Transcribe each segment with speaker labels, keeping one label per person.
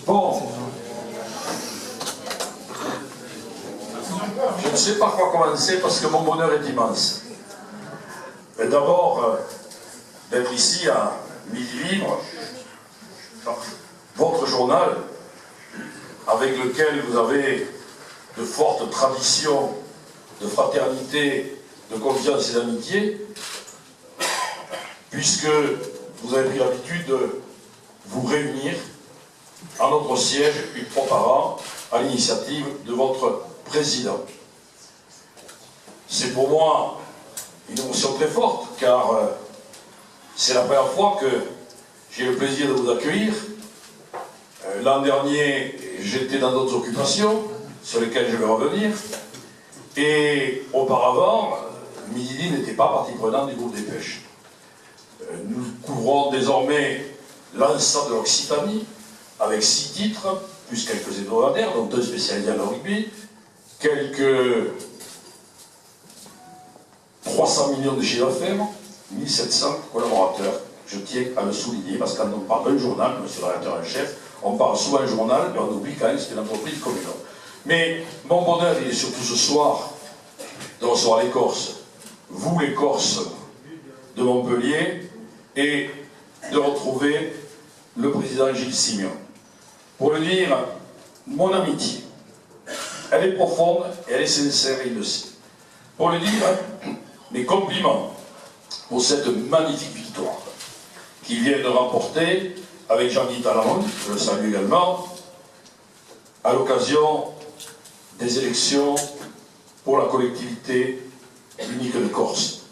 Speaker 1: Bon. Je ne sais pas quoi commencer parce que mon bonheur est immense. D'abord, d'être ici à Midi Libre, votre journal, avec lequel vous avez de fortes traditions de fraternité, de confiance et d'amitié, puisque vous avez pris l'habitude de vous réunir à notre siège une fois par an à l'initiative de votre président. C'est pour moi une émotion très forte, car c'est la première fois que j'ai le plaisir de vous accueillir. L'an dernier, j'étais dans d'autres occupations, sur lesquelles je vais revenir, et auparavant, Midi Libre n'était pas partie prenante du groupe des pêches. Nous couvrons désormais l'ensemble de l'Occitanie, avec 6 titres, plus quelques hebdomadaires, dont 2 spécialisés en rugby, quelques 300 millions de chiffre d'affaires, 1700 collaborateurs. Je tiens à le souligner, parce que quand on parle d'un journal, monsieur le rédacteur en chef, on parle souvent d'un journal, mais on oublie quand même que c'est une entreprise comme une autre. Mais mon bonheur, il est surtout ce soir, de recevoir les Corses, vous les Corses de Montpellier, et de retrouver le président Gilles Simon. Pour le dire, mon amitié, elle est profonde et elle est sincère, et il le sait. Pour le dire, mes compliments pour cette magnifique victoire qu'il vient de remporter avec Jean-Guy Talamont, je le salue également, à l'occasion des élections pour la collectivité unique de Corse.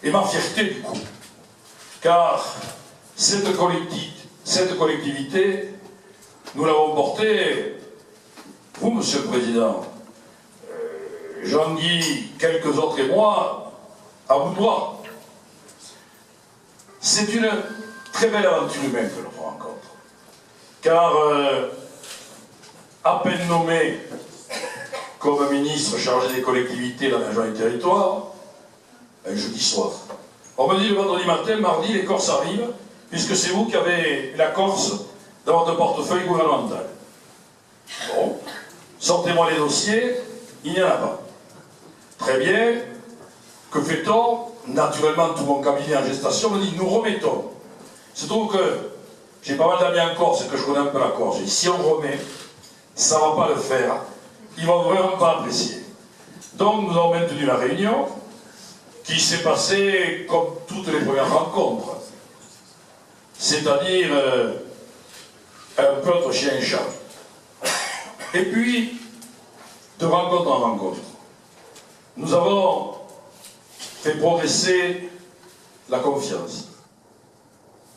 Speaker 1: Et ma fierté du coup, car cette collectivité, nous l'avons portée, vous, Monsieur le Président, Jean-Guy, quelques autres et moi, à bout de bras. C'est une très belle aventure humaine que l'on rencontre. Car, à peine nommé comme ministre chargé des collectivités, l'aménagement du territoire, un jeudi soir, on me dit le vendredi matin, mardi, les Corses arrivent, puisque c'est vous qui avez la Corse dans votre portefeuille gouvernemental. Bon, sortez-moi les dossiers, il n'y en a pas. Très bien, que fait-on? Naturellement, tout mon cabinet en gestation me dit, nous remettons. Il se trouve que j'ai pas mal d'amis en Corse et que je connais un peu la Corse. Et si on remet, ça ne va pas le faire. Ils ne vont vraiment pas apprécier. Donc, nous avons maintenu la réunion, qui s'est passée comme toutes les premières rencontres. C'est-à-dire, un peu entre chien et chat. Et puis, de rencontre en rencontre, nous avons fait progresser la confiance.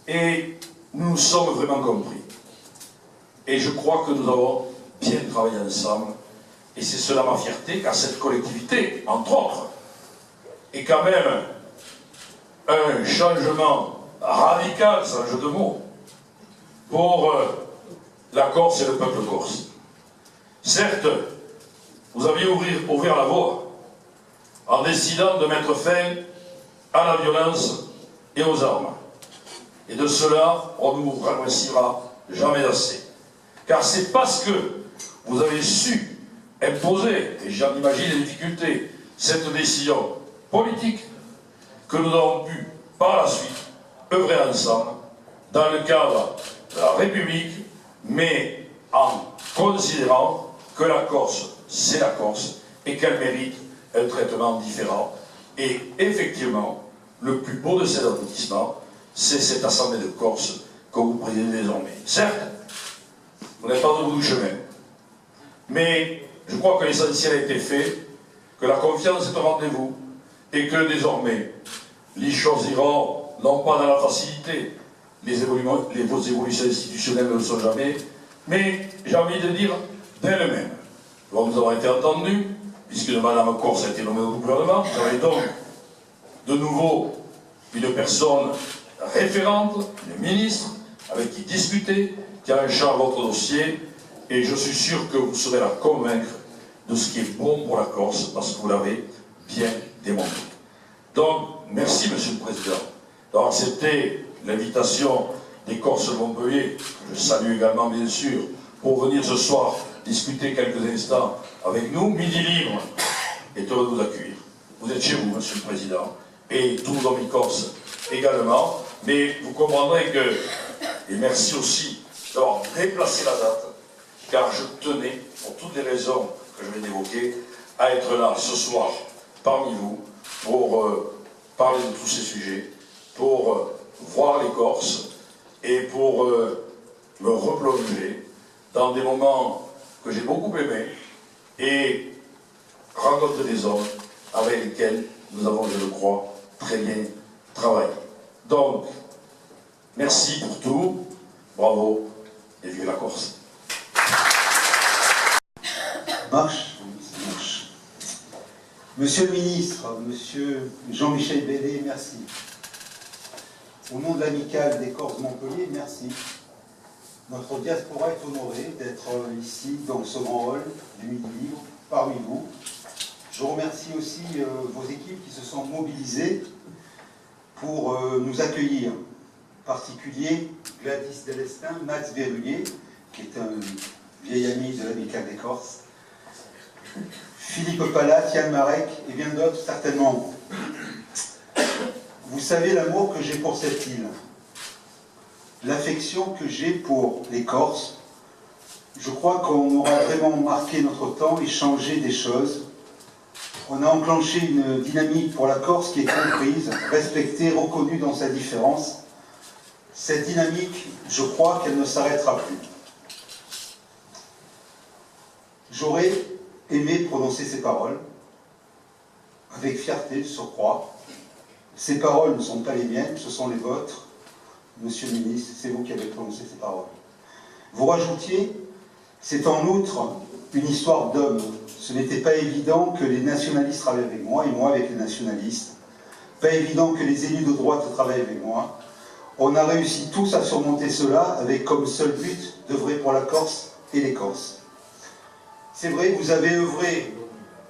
Speaker 1: Et nous nous sommes vraiment compris. Et je crois que nous avons bien travaillé ensemble. Et c'est cela ma fierté, car cette collectivité, entre autres, est quand même un changement radical, sans jeu de mots, pour la Corse et le peuple corse. Certes, vous aviez ouvert la voie en décidant de mettre fin à la violence et aux armes. Et de cela, on ne vous remerciera jamais assez. Car c'est parce que vous avez su imposer, et j'en imagine les difficultés, cette décision politique, que nous avons pu, par la suite, œuvrer ensemble, dans le cadre de la République, mais en considérant que la Corse, c'est la Corse, et qu'elle mérite un traitement différent. Et effectivement, le plus beau de cet aboutissement, c'est cette Assemblée de Corse que vous présidez désormais. Certes, vous n'êtes pas au bout du chemin, mais je crois que l'essentiel a été fait, que la confiance est au rendez-vous, et que désormais, les choses iront non pas dans la facilité, les évolutions institutionnelles ne le sont jamais, mais j'ai envie de dire d'elles-mêmes. Nous avons été entendus, puisque Mme Corse a été nommée au gouvernement, vous avez donc de nouveau une personne référente, une ministre, avec qui discuter, qui a en charge votre dossier, et je suis sûr que vous saurez la convaincre de ce qui est bon pour la Corse, parce que vous l'avez bien démontré. Donc, merci Monsieur le Président d'avoir accepté l'invitation des Corses de Montpellier, que je salue également bien sûr, pour venir ce soir discuter quelques instants avec nous. Midi Libre est heureux de vous accueillir. Vous êtes chez vous, Monsieur le Président, et tous nos amis corses également, mais vous comprendrez que, et merci aussi d'avoir déplacé la date, car je tenais, pour toutes les raisons que je viens d'évoquer, à être là ce soir parmi vous pour parler de tous ces sujets, pour voir les Corses et pour me replonger dans des moments que j'ai beaucoup aimés et rencontrer des hommes avec lesquels nous avons, je le crois, très bien travaillé. Donc, merci pour tout, bravo et vive la Corse.
Speaker 2: Marche. Monsieur le ministre, monsieur Jean-Michel Bellé, merci. Au nom de l'amicale des Corses de Montpellier, merci. Notre diaspora est honorée d'être ici, dans ce grand hall du Midi Libre, parmi vous. Je remercie aussi vos équipes qui se sont mobilisées pour nous accueillir. En particulier, Gladys Delestin, Max Verrulier, qui est un vieil ami de l'amicale des Corses, Philippe Palat, Yann Marek et bien d'autres certainement. Vous savez l'amour que j'ai pour cette île, l'affection que j'ai pour les Corses. Je crois qu'on aura vraiment marqué notre temps et changé des choses. On a enclenché une dynamique pour la Corse qui est comprise, respectée, reconnue dans sa différence. Cette dynamique, je crois qu'elle ne s'arrêtera plus. J'aurais aimé prononcer ces paroles, avec fierté, je crois. Ces paroles ne sont pas les miennes, ce sont les vôtres. Monsieur le ministre, c'est vous qui avez prononcé ces paroles. Vous rajoutiez, c'est en outre une histoire d'homme. Ce n'était pas évident que les nationalistes travaillent avec moi, et moi avec les nationalistes. Pas évident que les élus de droite travaillent avec moi. On a réussi tous à surmonter cela avec comme seul but d'œuvrer pour la Corse et les Corses. C'est vrai, vous avez œuvré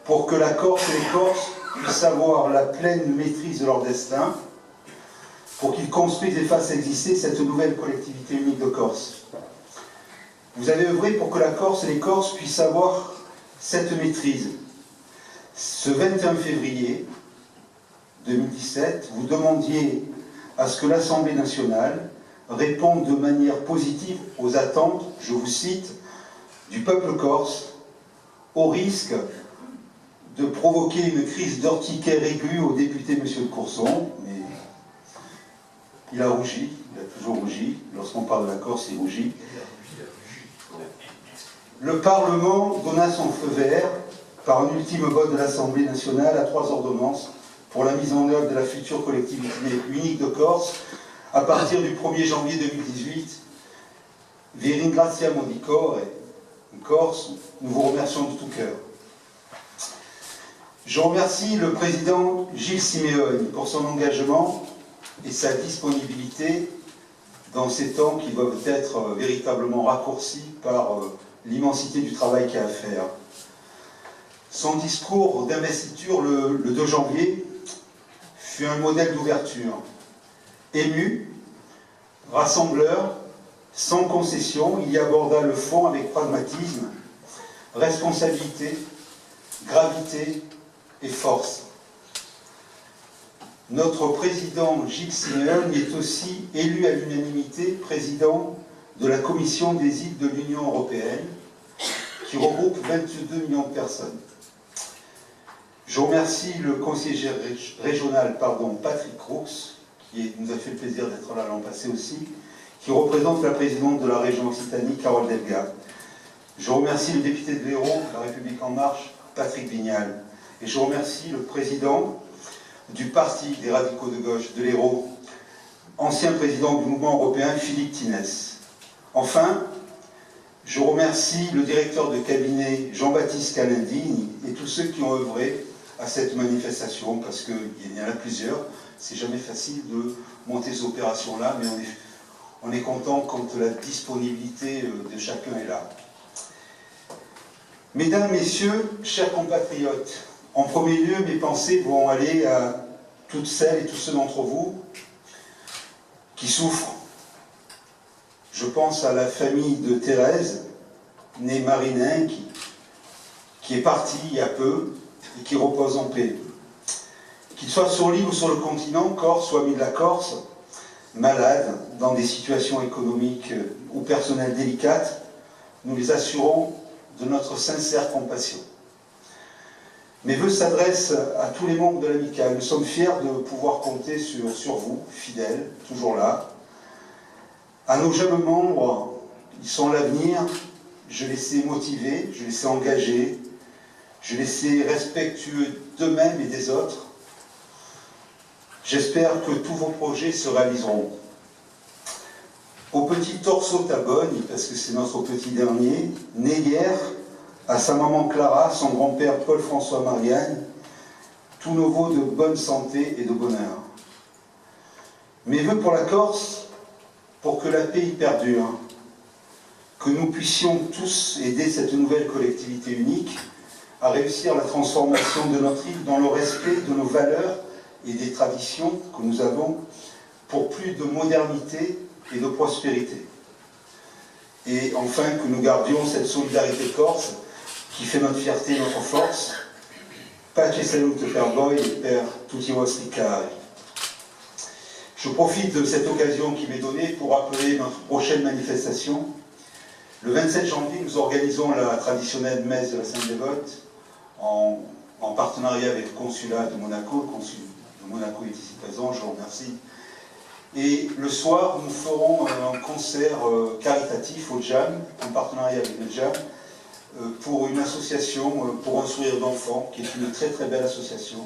Speaker 2: pour que la Corse et les Corses puissent avoir la pleine maîtrise de leur destin, pour qu'ils construisent et fassent exister cette nouvelle collectivité unique de Corse. Vous avez œuvré pour que la Corse et les Corses puissent avoir cette maîtrise. Ce 21 février 2017, vous demandiez à ce que l'Assemblée nationale réponde de manière positive aux attentes, je vous cite, du peuple corse, au risque de provoquer une crise d'urticaire aiguë au député M. de Courson, mais il a rougi, il a toujours rougi, lorsqu'on parle de la Corse, il rougit. Le Parlement donna son feu vert, par un ultime vote de l'Assemblée nationale, à 3 ordonnances pour la mise en œuvre de la future collectivité unique de Corse, à partir du 1er janvier 2018. Vi ringraziamo di cuore, Corse, nous vous remercions de tout cœur. Je remercie le président Gilles Siméone pour son engagement et sa disponibilité dans ces temps qui doivent être véritablement raccourcis par l'immensité du travail qu'il y a à faire. Son discours d'investiture le 2 janvier fut un modèle d'ouverture, ému, rassembleur, sans concession. Il y aborda le fond avec pragmatisme, responsabilité, gravité et force. Notre président Gilles Siméone est aussi élu à l'unanimité président de la Commission des îles de l'Union européenne, qui regroupe 22 millions de personnes. Je remercie le conseiller régional, Patrick Crooks, qui nous a fait le plaisir d'être là l'an passé aussi, qui représente la présidente de la région Occitanie, Carole Delga. Je remercie le député de l'Hérault, de la République En Marche, Patrick Vignal. Et je remercie le président du Parti des radicaux de gauche de l'Hérault, ancien président du mouvement européen, Philippe Tinès. Enfin, je remercie le directeur de cabinet, Jean-Baptiste Calendigne, et tous ceux qui ont œuvré à cette manifestation, parce qu'il y en a plusieurs. C'est jamais facile de monter ces opérations-là, mais on est content quand la disponibilité de chacun est là. Mesdames, Messieurs, chers compatriotes, en premier lieu, mes pensées vont aller à toutes celles et tous ceux d'entre vous qui souffrent Je pense à la famille de Thérèse, née Marinin, qui est partie il y a peu et qui repose en paix. Qu'il soit sur l'île ou sur le continent, Corse ou amis de la Corse, malades, dans des situations économiques ou personnelles délicates, nous les assurons de notre sincère compassion. Mes vœux s'adressent à tous les membres de l'amicale. Nous sommes fiers de pouvoir compter sur vous, fidèles, toujours là. À nos jeunes membres, ils sont l'avenir. Je les sais motivés, je les sais engagés, je les sais respectueux d'eux-mêmes et des autres. J'espère que tous vos projets se réaliseront. Au petit Torso Tabogne, parce que c'est notre petit dernier, né hier, à sa maman Clara, son grand-père Paul-François Marianne, tous nos vœux de bonne santé et de bonheur. Mes vœux pour la Corse, pour que la paix y perdure, que nous puissions tous aider cette nouvelle collectivité unique à réussir la transformation de notre île dans le respect de nos valeurs et des traditions que nous avons pour plus de modernité et de prospérité. Et enfin, que nous gardions cette solidarité corse qui fait notre fierté et notre force. Pace salute per voi et per tutti i vostri cari. Je profite de cette occasion qui m'est donnée pour rappeler notre prochaine manifestation. Le 27 janvier, nous organisons la traditionnelle messe de la Sainte-Dévote en partenariat avec le consulat de Monaco. Le consul de Monaco est ici présent, je vous remercie. Et le soir, nous ferons un concert caritatif au JAM, en partenariat avec le JAM, pour une association pour un sourire d'enfant, qui est une très très belle association.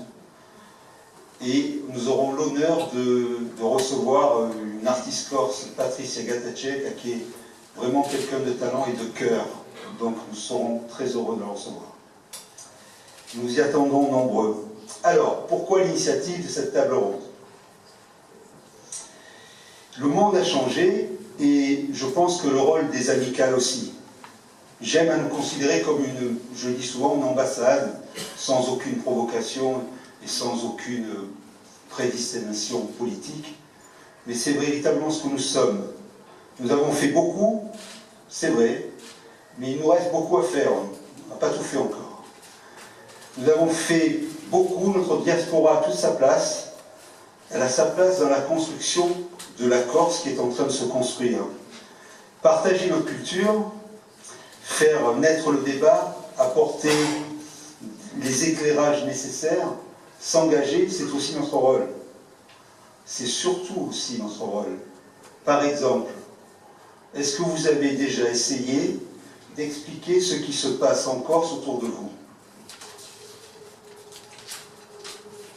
Speaker 2: Et nous aurons l'honneur de recevoir une artiste corse, Patricia Gatacek, qui est vraiment quelqu'un de talent et de cœur. Donc nous serons très heureux de la recevoir. Nous y attendons nombreux. Alors, pourquoi l'initiative de cette table ronde? Le monde a changé et je pense que le rôle des amicales aussi. J'aime à nous considérer comme je dis souvent, une ambassade sans aucune provocation et sans aucune prédestination politique. Mais c'est véritablement ce que nous sommes. Nous avons fait beaucoup, c'est vrai, mais il nous reste beaucoup à faire. On n'a pas tout fait encore. Nous avons fait beaucoup, notre diaspora a toute sa place. Elle a sa place dans la construction de la Corse qui est en train de se construire. Partager notre culture, faire naître le débat, apporter les éclairages nécessaires, s'engager, c'est aussi notre rôle. C'est surtout aussi notre rôle. Par exemple, est-ce que vous avez déjà essayé d'expliquer ce qui se passe en Corse autour de vous?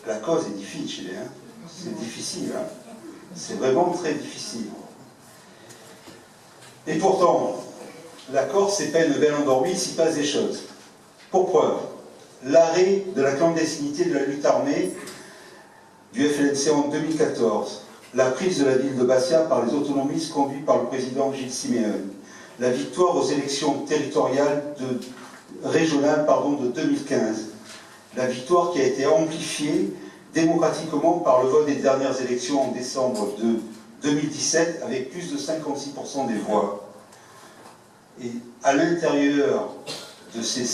Speaker 2: La cause est difficile, hein? C'est difficile, hein? C'est vraiment très difficile. Et pourtant, la Corse, c'est pas une belle endormie, il s'y passe des choses. Pour preuve, l'arrêt de la clandestinité de la lutte armée du FLNC en 2014, la prise de la ville de Bastia par les autonomistes conduits par le président Gilles Siméon, la victoire aux élections territoriales régionales de 2015, la victoire qui a été amplifiée démocratiquement par le vote des dernières élections en décembre de 2017 avec plus de 56% des voix. Et à l'intérieur de ces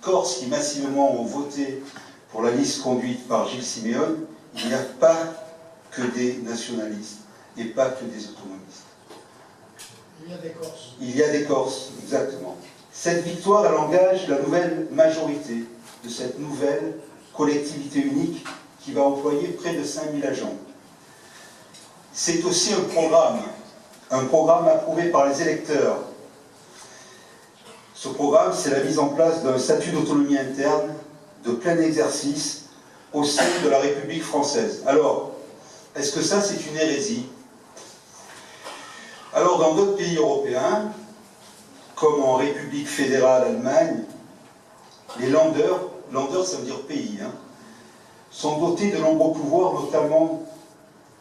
Speaker 2: Corses qui massivement ont voté pour la liste conduite par Gilles Siméon, il n'y a pas que des nationalistes et pas que des autonomistes.
Speaker 3: Il y a des Corses. Il
Speaker 2: y a des Corses, exactement. Cette victoire, elle engage la nouvelle majorité de cette nouvelle collectivité unique qui va employer près de 5000 agents. C'est aussi un programme approuvé par les électeurs. Ce programme, c'est la mise en place d'un statut d'autonomie interne de plein exercice au sein de la République française. Alors, est-ce que ça, c'est une hérésie? Alors, dans d'autres pays européens, comme en République fédérale Allemagne, les Länder, ça veut dire pays, sont dotés de nombreux pouvoirs, notamment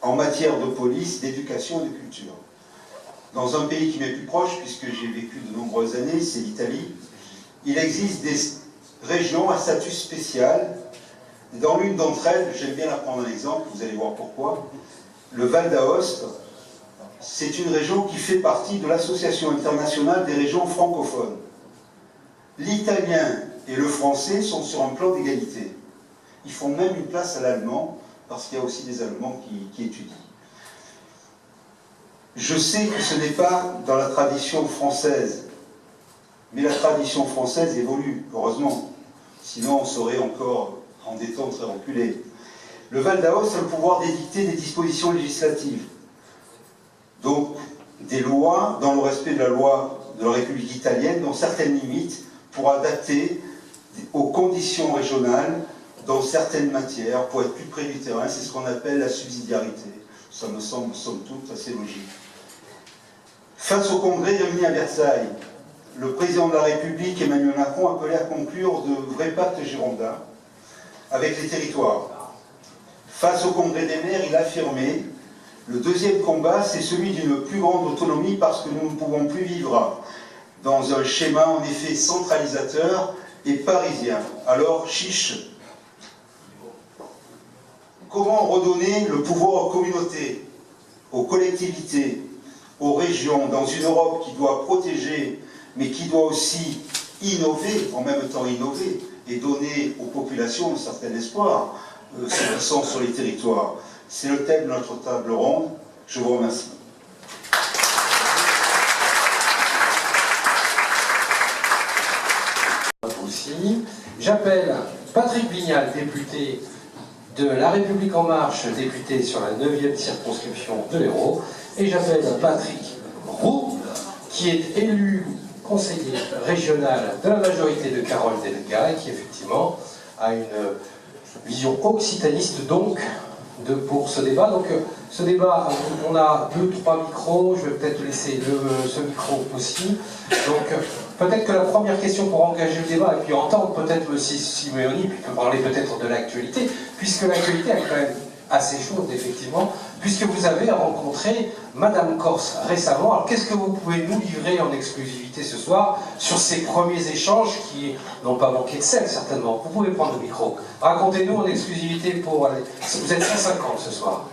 Speaker 2: en matière de police, d'éducation et de culture. Dans un pays qui m'est plus proche, puisque j'ai vécu de nombreuses années, c'est l'Italie, il existe des régions à statut spécial. Dans l'une d'entre elles, j'aime bien la prendre un exemple, vous allez voir pourquoi, le Val d'Aoste c'est une région qui fait partie de l'Association internationale des régions francophones. L'italien et le français sont sur un plan d'égalité. Ils font même une place à l'allemand, parce qu'il y a aussi des Allemands qui étudient. Je sais que ce n'est pas dans la tradition française, mais la tradition française évolue, heureusement. Sinon, on serait encore en des temps très reculés. Le Val d'Aoste a le pouvoir d'édicter des dispositions législatives. Donc, des lois dans le respect de la loi de la République italienne, dans certaines limites, pour adapter aux conditions régionales dans certaines matières, pour être plus près du terrain. C'est ce qu'on appelle la subsidiarité. Ça me semble, somme toute, assez logique. Face au congrès réuni à Versailles, le président de la République, Emmanuel Macron, appelait à conclure de vrais pactes girondins avec les territoires. Face au congrès des maires, il affirmait « Le deuxième combat, c'est celui d'une plus grande autonomie parce que nous ne pouvons plus vivre dans un schéma en effet centralisateur et parisien. Alors, chiche, comment redonner le pouvoir aux communautés, aux collectivités, aux régions, dans une Europe qui doit protéger, mais qui doit aussi innover, en même temps innover, et donner aux populations un certain espoir, se passant sur les territoires. C'est le thème de notre table ronde. Je vous remercie.
Speaker 4: Aussi, j'appelle Patrick Vignal, député de La République En Marche, député sur la 9e circonscription de l'Hérault, et j'appelle Patrick Roux, qui est élu conseiller régional de la majorité de Carole Delga et qui effectivement a une vision occitaniste donc pour ce débat. Donc ce débat, on a 2-3 micros, je vais peut-être laisser ce micro aussi. Donc peut-être que la première question pour engager le débat et puis entendre peut-être aussi Simeoni, puis parler peut-être de l'actualité, puisque l'actualité est quand même assez chaude effectivement, puisque vous avez rencontré Madame Corse récemment. Alors qu'est-ce que vous pouvez nous livrer en exclusivité ce soir sur ces premiers échanges qui n'ont pas manqué de sel certainement? Vous pouvez prendre le micro. Racontez-nous en exclusivité pour aller... Vous êtes 150 ce soir.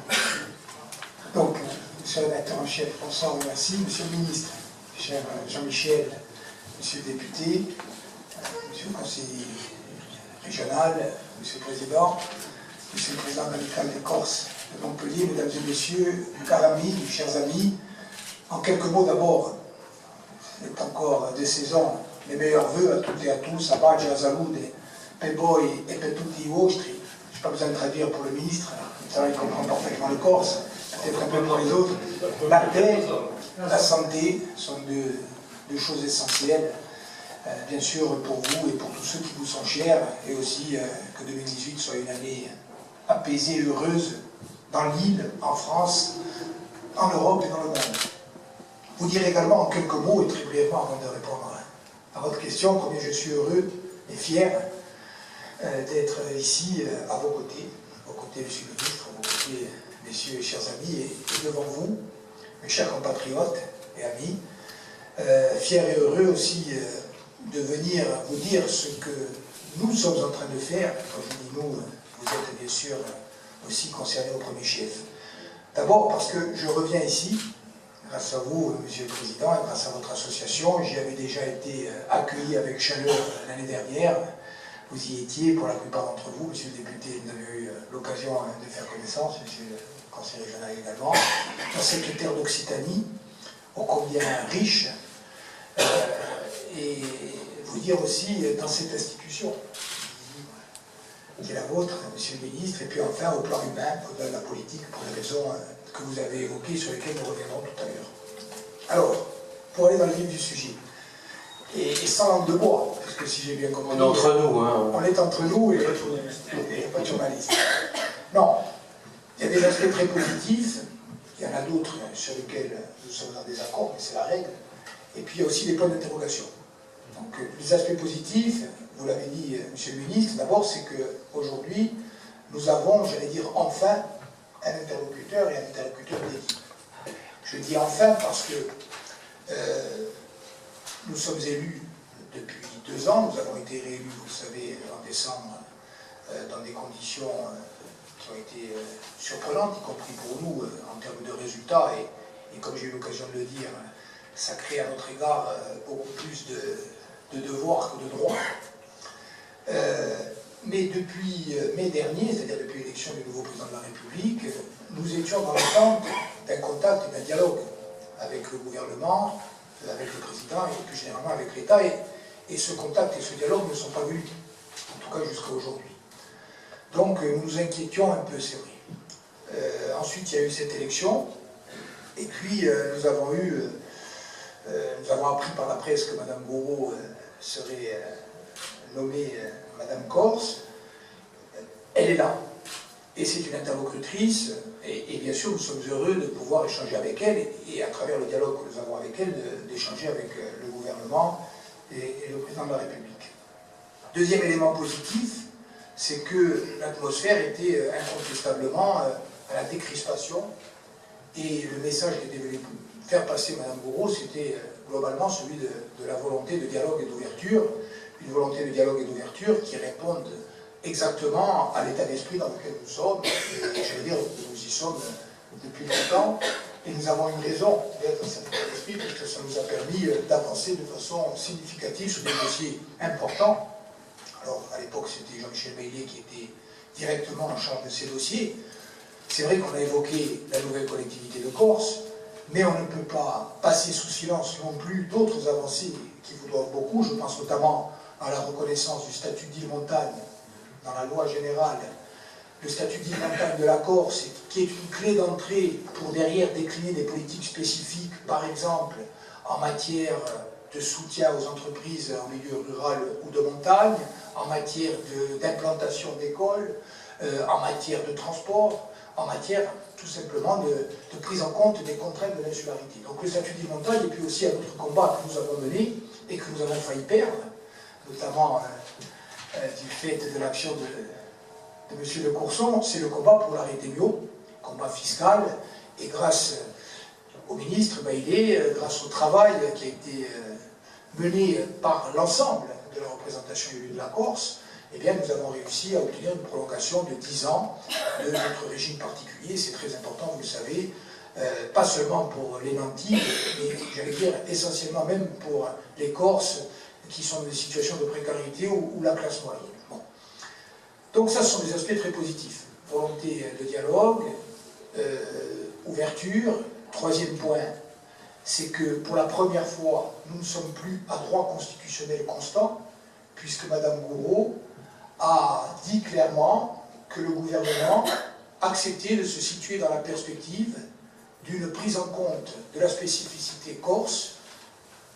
Speaker 3: Donc, monsieur le rédacteur en chef, bonsoir, merci. Monsieur le ministre, cher Jean-Michel, monsieur le député, monsieur le conseiller régional, monsieur le président, monsieur le président de l'amicale des Corses de Montpellier, mesdames et messieurs, chers amis, chers amis, en quelques mots d'abord, c'est encore de saison, mes meilleurs voeux à toutes et à tous, à Bagia, à Zaloud, Peboy et Petuti Vostri. Je n'ai pas besoin de traduire pour le ministre, ça va, il comprend parfaitement le Corse, peut-être un peu pour les autres. La paix, la santé sont deux choses essentielles, bien sûr pour vous et pour tous ceux qui vous sont chers, et aussi que 2018 soit une année apaisée et heureuse dans l'île, en France, en Europe et dans le monde. Vous dire également en quelques mots, et très brièvement avant de répondre à votre question, combien je suis heureux et fier d'être ici à vos côtés, monsieur le ministre, à vos côtés, messieurs et chers amis, et devant vous, mes chers compatriotes et amis, fier et heureux aussi de venir vous dire ce que nous sommes en train de faire. Quand je dis nous, vous êtes bien sûr aussi concernés au premier chef. D'abord parce que je reviens ici, grâce à vous, monsieur le président, et grâce à votre association. J'y avais déjà été accueilli avec chaleur l'année dernière. Vous y étiez, pour la plupart d'entre vous, monsieur le député, vous avez eu l'occasion de faire connaissance, monsieur le conseiller régional également, dans cette terre d'Occitanie, ô combien riche, et vous dire aussi dans cette institution qui est la vôtre, monsieur le ministre, et puis enfin au plan humain, au-delà de la politique, pour les raisons que vous avez évoquées, sur lesquelles nous reviendrons tout à l'heure. Alors, pour aller dans le vif du sujet, et sans langue de bois, parce que si j'ai bien compris...
Speaker 4: On est entre nous, hein.
Speaker 3: On est entre nous et pas de journaliste. Non, il y a des aspects très positifs, il y en a d'autres sur lesquels nous sommes en désaccord, mais c'est la règle, et puis il y a aussi des points d'interrogation. Donc les aspects positifs, vous l'avez dit, monsieur le ministre, d'abord c'est qu'aujourd'hui, nous avons, j'allais dire enfin, un interlocuteur et un interlocuteur dédié. Je dis enfin parce que nous sommes élus depuis 2 ans, nous avons été réélus, vous le savez, en décembre, dans des conditions qui ont été surprenantes, y compris pour nous, en termes de résultats, et comme j'ai eu l'occasion de le dire, ça crée à notre égard beaucoup plus de devoirs que de droits. Mais depuis mai dernier, c'est-à-dire depuis l'élection du nouveau président de la République, nous étions dans l'attente d'un contact et d'un dialogue avec le gouvernement, avec le président et plus généralement avec l'État. Et ce contact et ce dialogue ne sont pas venus, en tout cas jusqu'à aujourd'hui. Donc nous nous inquiétions un peu, c'est vrai. Ensuite, il y a eu cette élection, et puis nous avons appris par la presse que Mme Gouraud serait nommée Mme Corse. Elle est là, et c'est une interlocutrice, et bien sûr nous sommes heureux de pouvoir échanger avec elle, et à travers le dialogue que nous avons avec elle, d'échanger avec le gouvernement et le président de la République. Deuxième élément positif, c'est que l'atmosphère était incontestablement à la décrispation, et le message qu'était venu faire passer Mme Gouraud, c'était globalement celui de la volonté de dialogue et d'ouverture, une volonté de dialogue et d'ouverture qui répondent exactement à l'état d'esprit dans lequel nous sommes, et j'allais dire que nous y sommes depuis longtemps, et nous avons une raison d'être dans cet état d'esprit, parce que ça nous a permis d'avancer de façon significative sur des dossiers importants. Alors, à l'époque, c'était Jean-Michel Baillet qui était directement en charge de ces dossiers. C'est vrai qu'on a évoqué la nouvelle collectivité de Corse, mais on ne peut pas passer sous silence non plus d'autres avancées qui vous doivent beaucoup. Je pense notamment à la reconnaissance du statut d'île-montagne dans la loi générale, le statut d'île-montagne de la Corse, qui est une clé d'entrée pour derrière décliner des politiques spécifiques, par exemple en matière de soutien aux entreprises en milieu rural ou de montagne, en matière d'implantation d'écoles, en matière de transport, en matière tout simplement de prise en compte des contraintes de l'insularité. Donc le statut d'île-montagne et puis aussi un autre combat que nous avons mené et que nous avons failli perdre, notamment du fait de l'action de M. de Courson, c'est le combat pour l'arrêté Mio, combat fiscal, et grâce au ministre Baillet, grâce au travail qui a été mené par l'ensemble de la représentation élue de la Corse, eh bien, nous avons réussi à obtenir une prolongation de 10 ans de notre régime particulier. C'est très important, vous le savez, pas seulement pour les nantis, mais j'allais dire essentiellement même pour les Corses qui sont dans des situations de précarité ou la classe moyenne. Bon. Donc ça, ce sont des aspects très positifs. Volonté de dialogue, ouverture. Troisième point, c'est que pour la première fois, nous ne sommes plus à droit constitutionnel constant, puisque Mme Gouraud a dit clairement que le gouvernement acceptait de se situer dans la perspective d'une prise en compte de la spécificité corse,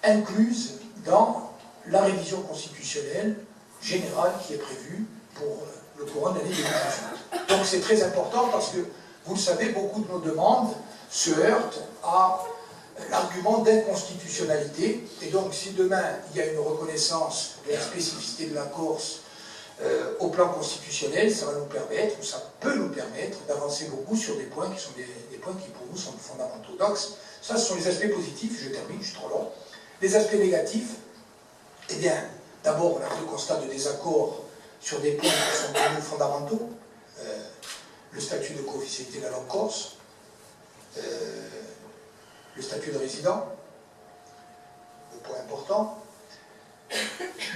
Speaker 3: incluse dans la révision constitutionnelle générale qui est prévue pour le courant de l'année 2018. Donc c'est très important parce que, vous le savez, beaucoup de nos demandes se heurtent à l'argument d'inconstitutionnalité, et donc si demain il y a une reconnaissance de la spécificité de la Corse au plan constitutionnel, ça va nous permettre, ou ça peut nous permettre d'avancer beaucoup sur des points qui sont des points qui pour nous sont fondamentaux. Donc ça, ce sont les aspects positifs, je termine, je suis trop long. Les aspects négatifs, eh bien, d'abord on a fait le constat de désaccord sur des points qui sont pour nous fondamentaux, le statut de co-officialité de la langue corse, le statut de résident, le point important,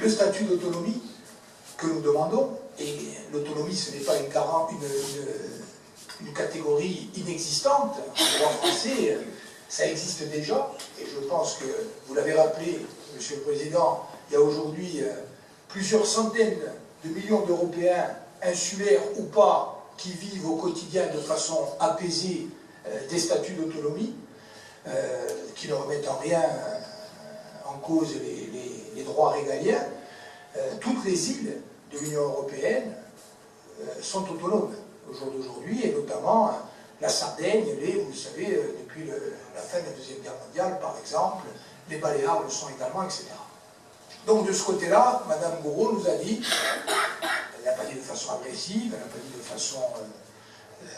Speaker 3: le statut d'autonomie que nous demandons, et l'autonomie ce n'est pas une catégorie inexistante, en droit français, ça existe déjà, et je pense que, vous l'avez rappelé, Monsieur le Président, il y a aujourd'hui plusieurs centaines de millions d'Européens, insulaires ou pas, qui vivent au quotidien de façon apaisée des statuts d'autonomie, qui ne remettent en rien en cause les droits régaliens. Toutes les îles de l'Union européenne sont autonomes au jour d'aujourd'hui, et notamment la Sardaigne, vous le savez, depuis la fin de la Deuxième Guerre mondiale, par exemple, les Baléares le sont également, etc. Donc de ce côté-là, Mme Gouraud nous a dit, elle n'a pas dit de façon agressive, elle n'a pas dit de façon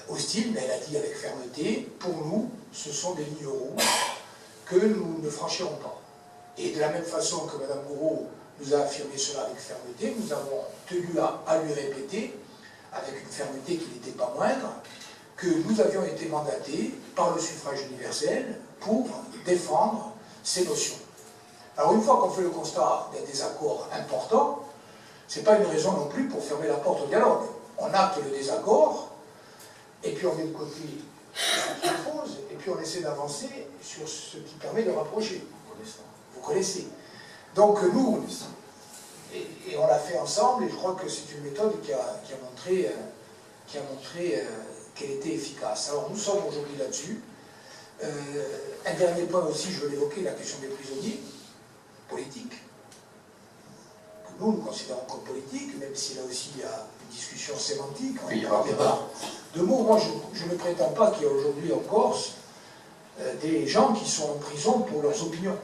Speaker 3: hostile, mais elle a dit avec fermeté, pour nous, ce sont des lignes rouges que nous ne franchirons pas. Et de la même façon que Mme Gouraud nous a affirmé cela avec fermeté, nous avons tenu à lui répéter, avec une fermeté qui n'était pas moindre, que nous avions été mandatés par le suffrage universel pour défendre ces notions. Alors une fois qu'on fait le constat d'un désaccord important, ce n'est pas une raison non plus pour fermer la porte au dialogue. On acte le désaccord, et puis on met de côté ce qui oppose, et puis on essaie d'avancer sur ce qui permet de rapprocher. Vous connaissez. Donc nous, et on l'a fait ensemble, et je crois que c'est une méthode qui a montré qu'elle était efficace. Alors nous sommes aujourd'hui là-dessus. Un dernier point aussi, je veux l'évoquer, la question des prisonniers politiques, que nous considérons comme politiques, même si là aussi il y a une discussion sémantique,
Speaker 4: Oui,
Speaker 3: de mots. Moi je ne prétends pas qu'il y a aujourd'hui en Corse des gens qui sont en prison pour leurs opinions.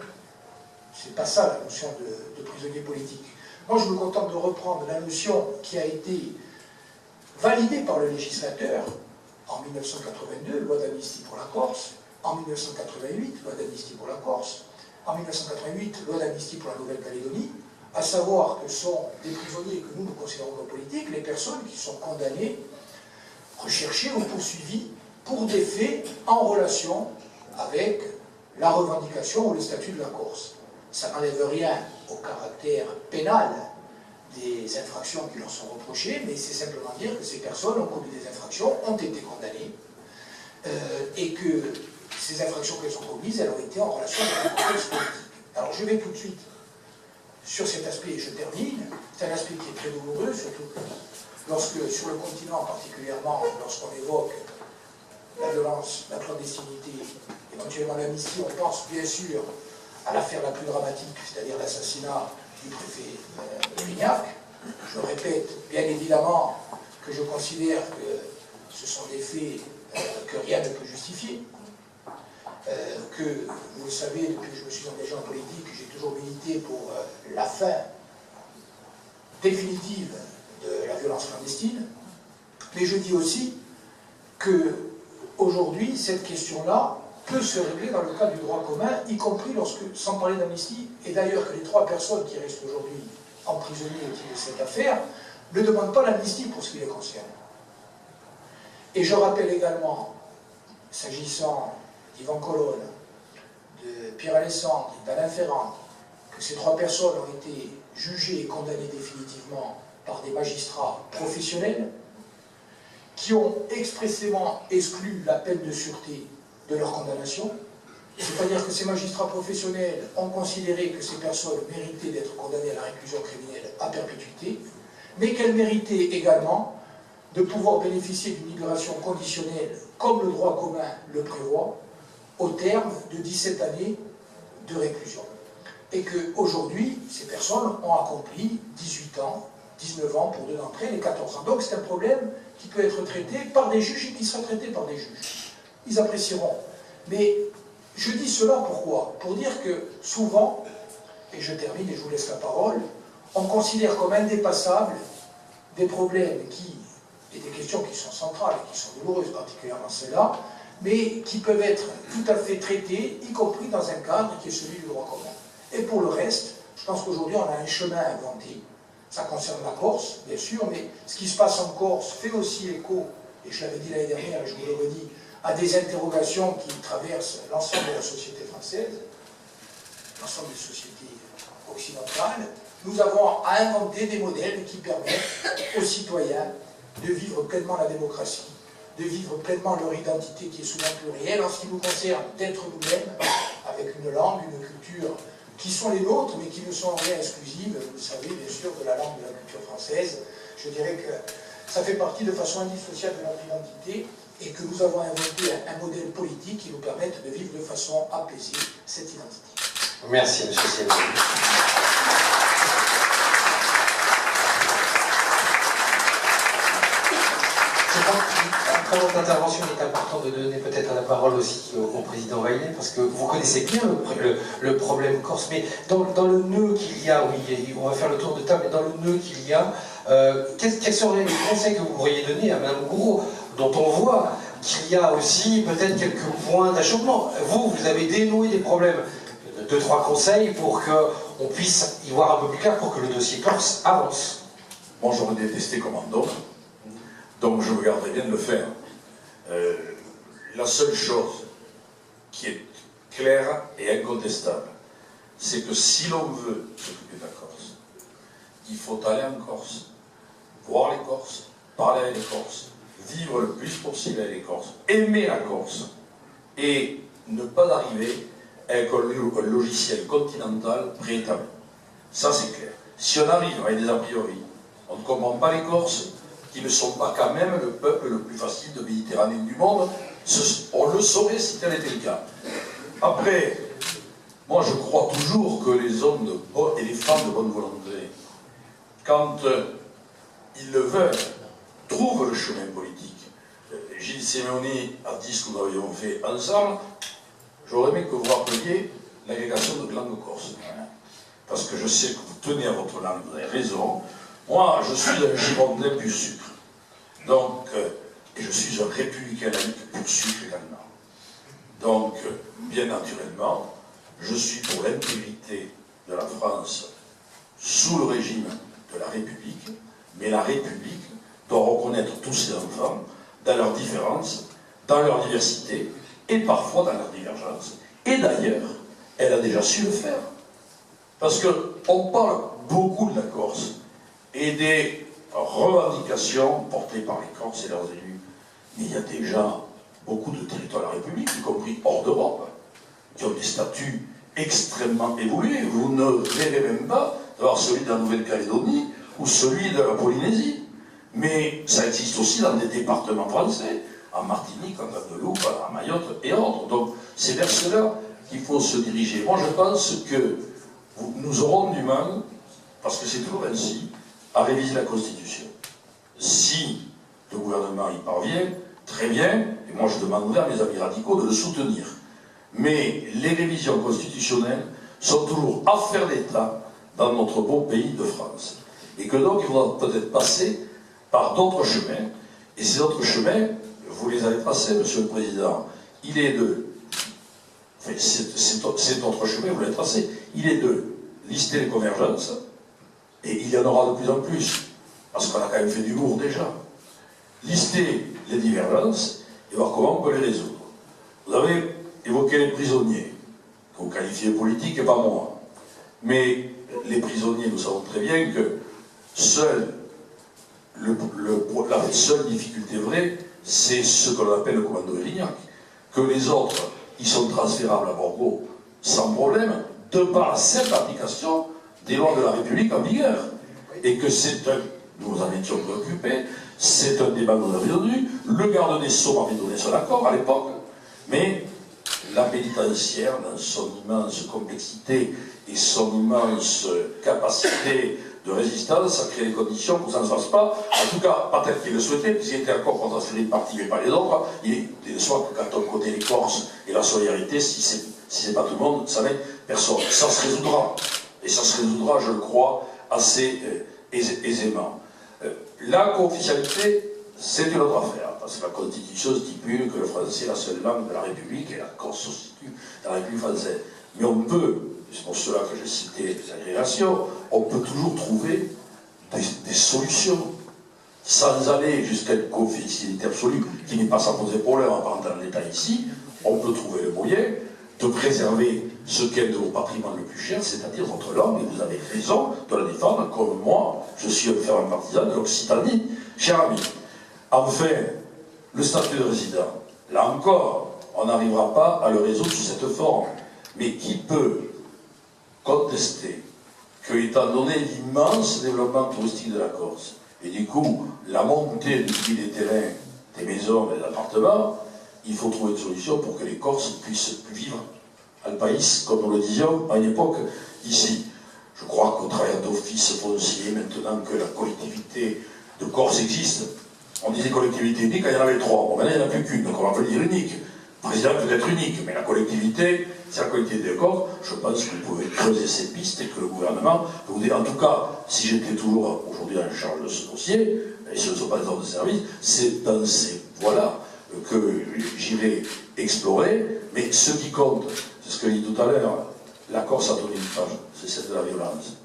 Speaker 3: C'est pas ça la notion de prisonnier politique. Moi je me contente de reprendre la notion qui a été validée par le législateur en 1982, loi d'amnistie pour la Corse, en 1988, loi d'amnistie pour la Corse, en 1988, loi d'amnistie pour la Nouvelle-Calédonie, à savoir que sont des prisonniers que nous considérons comme politiques, les personnes qui sont condamnées, recherchées ou poursuivies pour des faits en relation avec la revendication ou le statut de la Corse. Ça n'enlève rien au caractère pénal des infractions qui leur sont reprochées, mais c'est simplement dire que ces personnes ont commis des infractions, ont été condamnées, et que ces infractions qu'elles ont commises, elles ont été en relation avec le contexte politique. Alors je vais tout de suite sur cet aspect, et je termine. C'est un aspect qui est très douloureux, surtout lorsque, sur le continent particulièrement, lorsqu'on évoque la violence, la clandestinité, éventuellement l'amnistie, on pense bien sûr à l'affaire la plus dramatique, c'est-à-dire l'assassinat du préfet Brignac. Je répète, bien évidemment, que je considère que ce sont des faits que rien ne peut justifier, que, vous le savez, depuis que je me suis engagé en politique, j'ai toujours milité pour la fin définitive de la violence clandestine, mais je dis aussi que aujourd'hui, cette question-là peut se régler dans le cadre du droit commun, y compris lorsque, sans parler d'amnistie, et d'ailleurs que les 3 personnes qui restent aujourd'hui emprisonnées au titre de cette affaire ne demandent pas l'amnistie pour ce qui les concerne. Et je rappelle également, s'agissant d'Yvan Colonne, de Pierre Alessandre et d'Alain Ferrand, que ces 3 personnes ont été jugées et condamnées définitivement par des magistrats professionnels qui ont expressément exclu la peine de sûreté de leur condamnation. C'est-à-dire que ces magistrats professionnels ont considéré que ces personnes méritaient d'être condamnées à la réclusion criminelle à perpétuité, mais qu'elles méritaient également de pouvoir bénéficier d'une libération conditionnelle, comme le droit commun le prévoit, au terme de 17 années de réclusion. Et qu'aujourd'hui, ces personnes ont accompli 18 ans, 19 ans pour 2 d'entre elles et 14 ans. Donc c'est un problème qui peut être traité par des juges et qui sera traité par des juges. Ils apprécieront. Mais je dis cela pourquoi? Pour dire que souvent, et je termine et je vous laisse la parole, on considère comme indépassables des problèmes et des questions qui sont centrales et qui sont douloureuses, particulièrement celles-là, mais qui peuvent être tout à fait traitées, y compris dans un cadre qui est celui du droit commun. Et pour le reste, je pense qu'aujourd'hui on a un chemin à inventer. Ça concerne la Corse, bien sûr, mais ce qui se passe en Corse fait aussi écho, et je l'avais dit l'année dernière et je vous le redis, à des interrogations qui traversent l'ensemble de la société française, l'ensemble des sociétés occidentales. Nous avons à inventer des modèles qui permettent aux citoyens de vivre pleinement la démocratie, de vivre pleinement leur identité qui est souvent plurielle, en ce qui nous concerne d'être nous-mêmes, avec une langue, une culture qui sont les nôtres, mais qui ne sont en rien exclusives, vous le savez, bien sûr, de la langue de la culture française. Je dirais que ça fait partie de façon indissociable de notre identité, et que nous avons inventé un modèle politique qui nous permette de vivre de façon apaisée cette identité.
Speaker 4: Merci, M. Siemens. Je crois qu'après votre intervention, il est important de donner peut-être la parole aussi au président Vaillet, parce que vous connaissez bien le problème corse, mais dans le nœud qu'il y a, oui, on va faire le tour de table, mais dans le nœud qu'il y a, quels seraient les conseils que vous pourriez donner à Mme Gouraud, dont on voit qu'il y a aussi peut-être quelques points d'achoppement. Vous avez dénoué des problèmes. 2-3 conseils pour qu'on puisse y voir un peu plus clair, pour que le dossier corse avance.
Speaker 1: Bon, j'aurais détesté Commando, donc je regarderai bien de le faire. La seule chose qui est claire et incontestable. C'est que si l'on veut s'occuper de la Corse, il faut aller en Corse, voir les Corses, parler avec les Corses, vivre le plus possible avec les Corses, aimer la Corse, et ne pas arriver avec un logiciel continental préétabli. Ça, c'est clair. Si on arrive avec des a priori, on ne comprend pas les Corses, qui ne sont pas quand même le peuple le plus facile de Méditerranée du monde, on le saurait si tel était le cas. Après, moi je crois toujours que les hommes et les femmes de bonne volonté, quand ils le veulent, trouvent le chemin politique. Gilles Simeoni a dit ce que nous avions fait ensemble. J'aurais aimé que vous rappeliez l'agrégation de langue corse. Parce que je sais que vous tenez à votre langue, vous avez raison. Moi, je suis un Girondin pur sucre. Donc, et je suis un républicain laïque pur sucre également. Donc, bien naturellement, je suis pour l'intégrité de la France sous le régime de la République, mais la République doit reconnaître tous ses enfants dans leurs différences, dans leur diversité, et parfois dans leurs divergences. Et d'ailleurs, elle a déjà su le faire. Parce qu'on parle beaucoup de la Corse et des revendications portées par les Corses et leurs élus. Mais il y a déjà beaucoup de territoires de la République, y compris hors d'Europe, qui ont des statuts extrêmement évolués. Vous ne rêvez même pas d'avoir celui de la Nouvelle-Calédonie ou celui de la Polynésie. Mais ça existe aussi dans des départements français, en Martinique, en Guadeloupe, à Mayotte et autres. Donc c'est vers cela qu'il faut se diriger. Moi je pense que nous aurons du mal, parce que c'est toujours ainsi, à réviser la Constitution. Si le gouvernement y parvient, très bien, et moi je demanderai à mes amis radicaux de le soutenir. Mais les révisions constitutionnelles sont toujours affaires d'État dans notre beau pays de France. Et que donc il faudra peut-être passer par d'autres chemins, et ces autres chemins, vous les avez tracés, Monsieur le Président, il est de... Enfin, c'est notre chemin, vous l'avez tracé, il est de lister les convergences, et il y en aura de plus en plus, parce qu'on a quand même fait du lourd déjà. Lister les divergences, et voir comment on peut les résoudre. Vous avez évoqué les prisonniers, que vous qualifiez de politiques, et pas moi. Mais les prisonniers, nous savons très bien que la seule difficulté vraie, c'est ce qu'on appelle le commando Erignac. Que les autres, ils sont transférables à Borgo sans problème, de par la simple application des lois de la République en vigueur. Et que nous en étions préoccupés, c'est un débat que nous avions eu, le garde des Sceaux m'avait donné son accord à l'époque, mais la pénitentiaire, dans son immense complexité et son immense capacité de résistance, a créé les conditions pour que ça ne se fasse pas. En tout cas, pas tel qu'il le souhaitait, puisqu'il était encore pour transférer une partie, mais pas les autres. Il est de soi que quand on côté les Corses et la solidarité, si c'est pas tout le monde, ça n'est personne. Ça se résoudra. Et ça se résoudra, je le crois, assez aisément. La co-officialité, c'est une autre affaire, parce que la Constitution stipule que le français est la seule langue de la République et la Corse se situe dans la République française. Mais on peut, c'est pour cela que j'ai cité les agrégations, on peut toujours trouver des solutions, sans aller jusqu'à une co-officialité absolue, qui n'est pas sans poser problème en parlant dans le détail ici. On peut trouver le moyen de préserver ce qu'est de vos patrimoines le plus cher, c'est-à-dire votre langue, et vous avez raison de la défendre, comme moi, je suis un fervent partisan de l'Occitanie, cher ami. Enfin, le statut de résident, là encore, on n'arrivera pas à le résoudre sous cette forme. Mais qui peut contester que, étant donné l'immense développement touristique de la Corse, et du coup, la montée du prix des terrains, des maisons et des appartements, il faut trouver une solution pour que les Corses puissent vivre à le pays, comme nous le disions à une époque ici. Je crois qu'au travers d'offices fonciers, maintenant que la collectivité de Corse existe, on disait collectivité unique quand il y en avait 3. Bon, maintenant il n'y en a plus qu'une, donc on va pas dire unique. Le président peut être unique, mais la collectivité, c'est la collectivité de Corse. Je pense que vous pouvez creuser ces pistes et que le gouvernement peut vous dire, en tout cas, si j'étais toujours aujourd'hui en charge de ce dossier, et ce ne sont pas des ordres de service, c'est dans ces voies-là que j'irai explorer. Mais ce qui compte, c'est ce que j'ai dit tout à l'heure, la Corse a donné une page, c'est celle de la violence.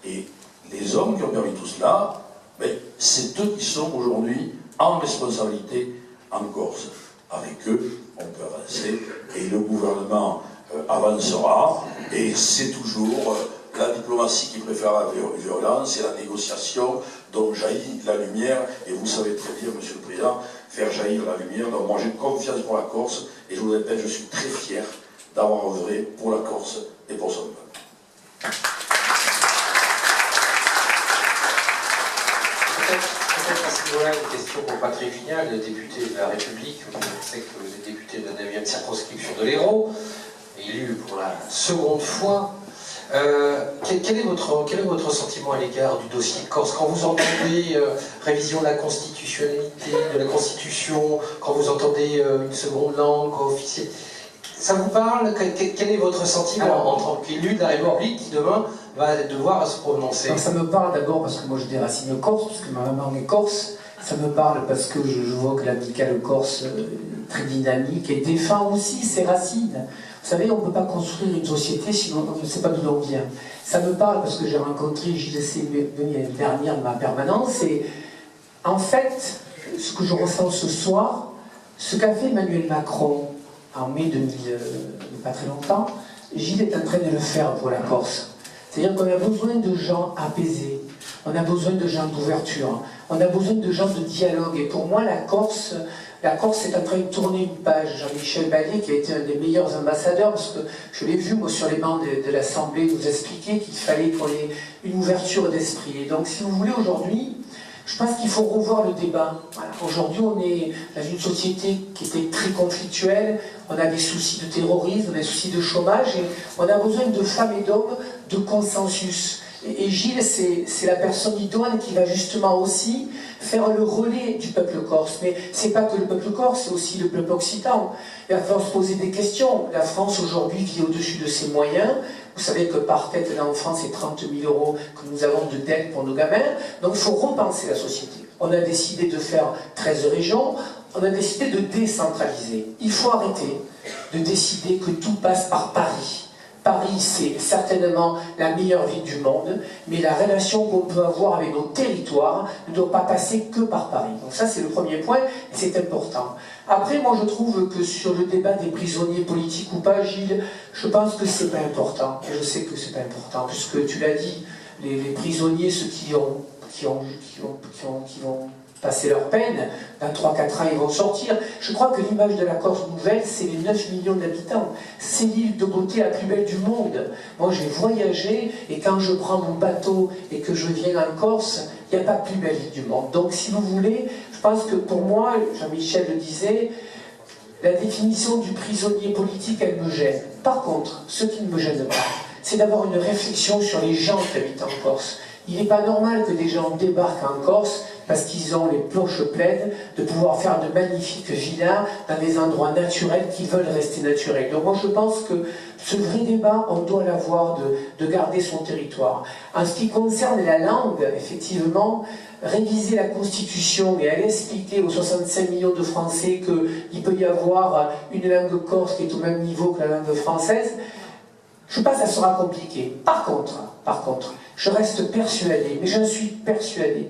Speaker 1: Et les hommes qui ont permis tout cela, ben, c'est eux qui sont aujourd'hui en responsabilité en Corse. Avec eux, on peut avancer, et le gouvernement avancera, et c'est toujours la diplomatie qui préfère la violence et la négociation dont jaillit la lumière, et vous savez très bien, Monsieur le Président, faire jaillir la lumière. Donc moi j'ai confiance pour la Corse, et je vous le répète, je suis très fier d'avoir œuvré pour la Corse et pour son peuple.
Speaker 4: Peut-être à ce niveau-là une question pour Patrick Vignal, le député de la République. On sait que vous êtes député de la 9e circonscription de l'Hérault, élu pour la seconde fois. Quel est votre sentiment à l'égard du dossier Corse quand vous entendez révision de la constitutionnalité, de la Constitution, quand vous entendez une seconde langue officielle? Ça vous parle? Quel est votre sentiment en tant qu'élu de la République qui demain va devoir se prononcer?
Speaker 5: Donc ça me parle d'abord parce que moi je des racines corse, parce que ma maman est corse. Ça me parle parce que je vois que l'amicale corse est très dynamique et défend aussi ses racines. Vous savez, on ne peut pas construire une société si on ne sait pas d'où l'on vient. Ça me parle parce que j'ai rencontré Gilles Sébé l'année dernière de ma permanence et en fait, ce que je ressens ce soir, ce qu'a fait Emmanuel Macron en mai 2000, il n'y a pas très longtemps, Gilles est en train de le faire pour la Corse. C'est-à-dire qu'on a besoin de gens apaisés, on a besoin de gens d'ouverture, on a besoin de gens de dialogue. Et pour moi, la Corse est en train de tourner une page. Jean-Michel Ballet, qui a été un des meilleurs ambassadeurs, parce que je l'ai vu, moi, sur les bancs de l'Assemblée, nous expliquer qu'il fallait qu'on ait une ouverture d'esprit. Et donc, si vous voulez, aujourd'hui, je pense qu'il faut revoir le débat. Voilà. Aujourd'hui, on est dans une société qui était très conflictuelle, on a des soucis de terrorisme, on a des soucis de chômage, et on a besoin de femmes et d'hommes de consensus. Et Gilles, c'est la personne idoine qui va justement aussi faire le relais du peuple corse. Mais c'est pas que le peuple corse, c'est aussi le peuple occitan. Il va falloir se poser des questions. La France aujourd'hui vit au-dessus de ses moyens. Vous savez que par tête d'enfant, c'est 30 000 € que nous avons de dette pour nos gamins. Donc il faut repenser la société. On a décidé de faire 13 régions. On a décidé de décentraliser. Il faut arrêter de décider que tout passe par Paris. Paris, c'est certainement la meilleure ville du monde, mais la relation qu'on peut avoir avec nos territoires ne doit pas passer que par Paris. Donc ça, c'est le premier point, et c'est important. Après, moi, je trouve que sur le débat des prisonniers politiques ou pas, Gilles, je pense que c'est pas important. Et je sais que c'est pas important, puisque tu l'as dit, les prisonniers, ceux qui vont passer leur peine, dans 3-4 ans ils vont sortir. Je crois que l'image de la Corse nouvelle, c'est les 9 millions d'habitants. C'est l'île de beauté la plus belle du monde. Moi j'ai voyagé, et quand je prends mon bateau et que je viens en Corse, il n'y a pas plus belle île du monde. Donc si vous voulez, je pense que pour moi, Jean-Michel le disait, la définition du prisonnier politique, elle me gêne. Par contre, ce qui ne me gêne pas, c'est d'avoir une réflexion sur les gens qui habitent en Corse. Il n'est pas normal que des gens débarquent en Corse parce qu'ils ont les poches pleines de pouvoir faire de magnifiques villas dans des endroits naturels qui veulent rester naturels. Donc moi je pense que ce vrai débat, on doit l'avoir de garder son territoire. En ce qui concerne la langue, effectivement, réviser la Constitution et aller expliquer aux 65 millions de Français qu'il peut y avoir une langue corse qui est au même niveau que la langue française, je pense que ça sera compliqué. Par contre, je reste persuadé, mais j'en suis persuadé,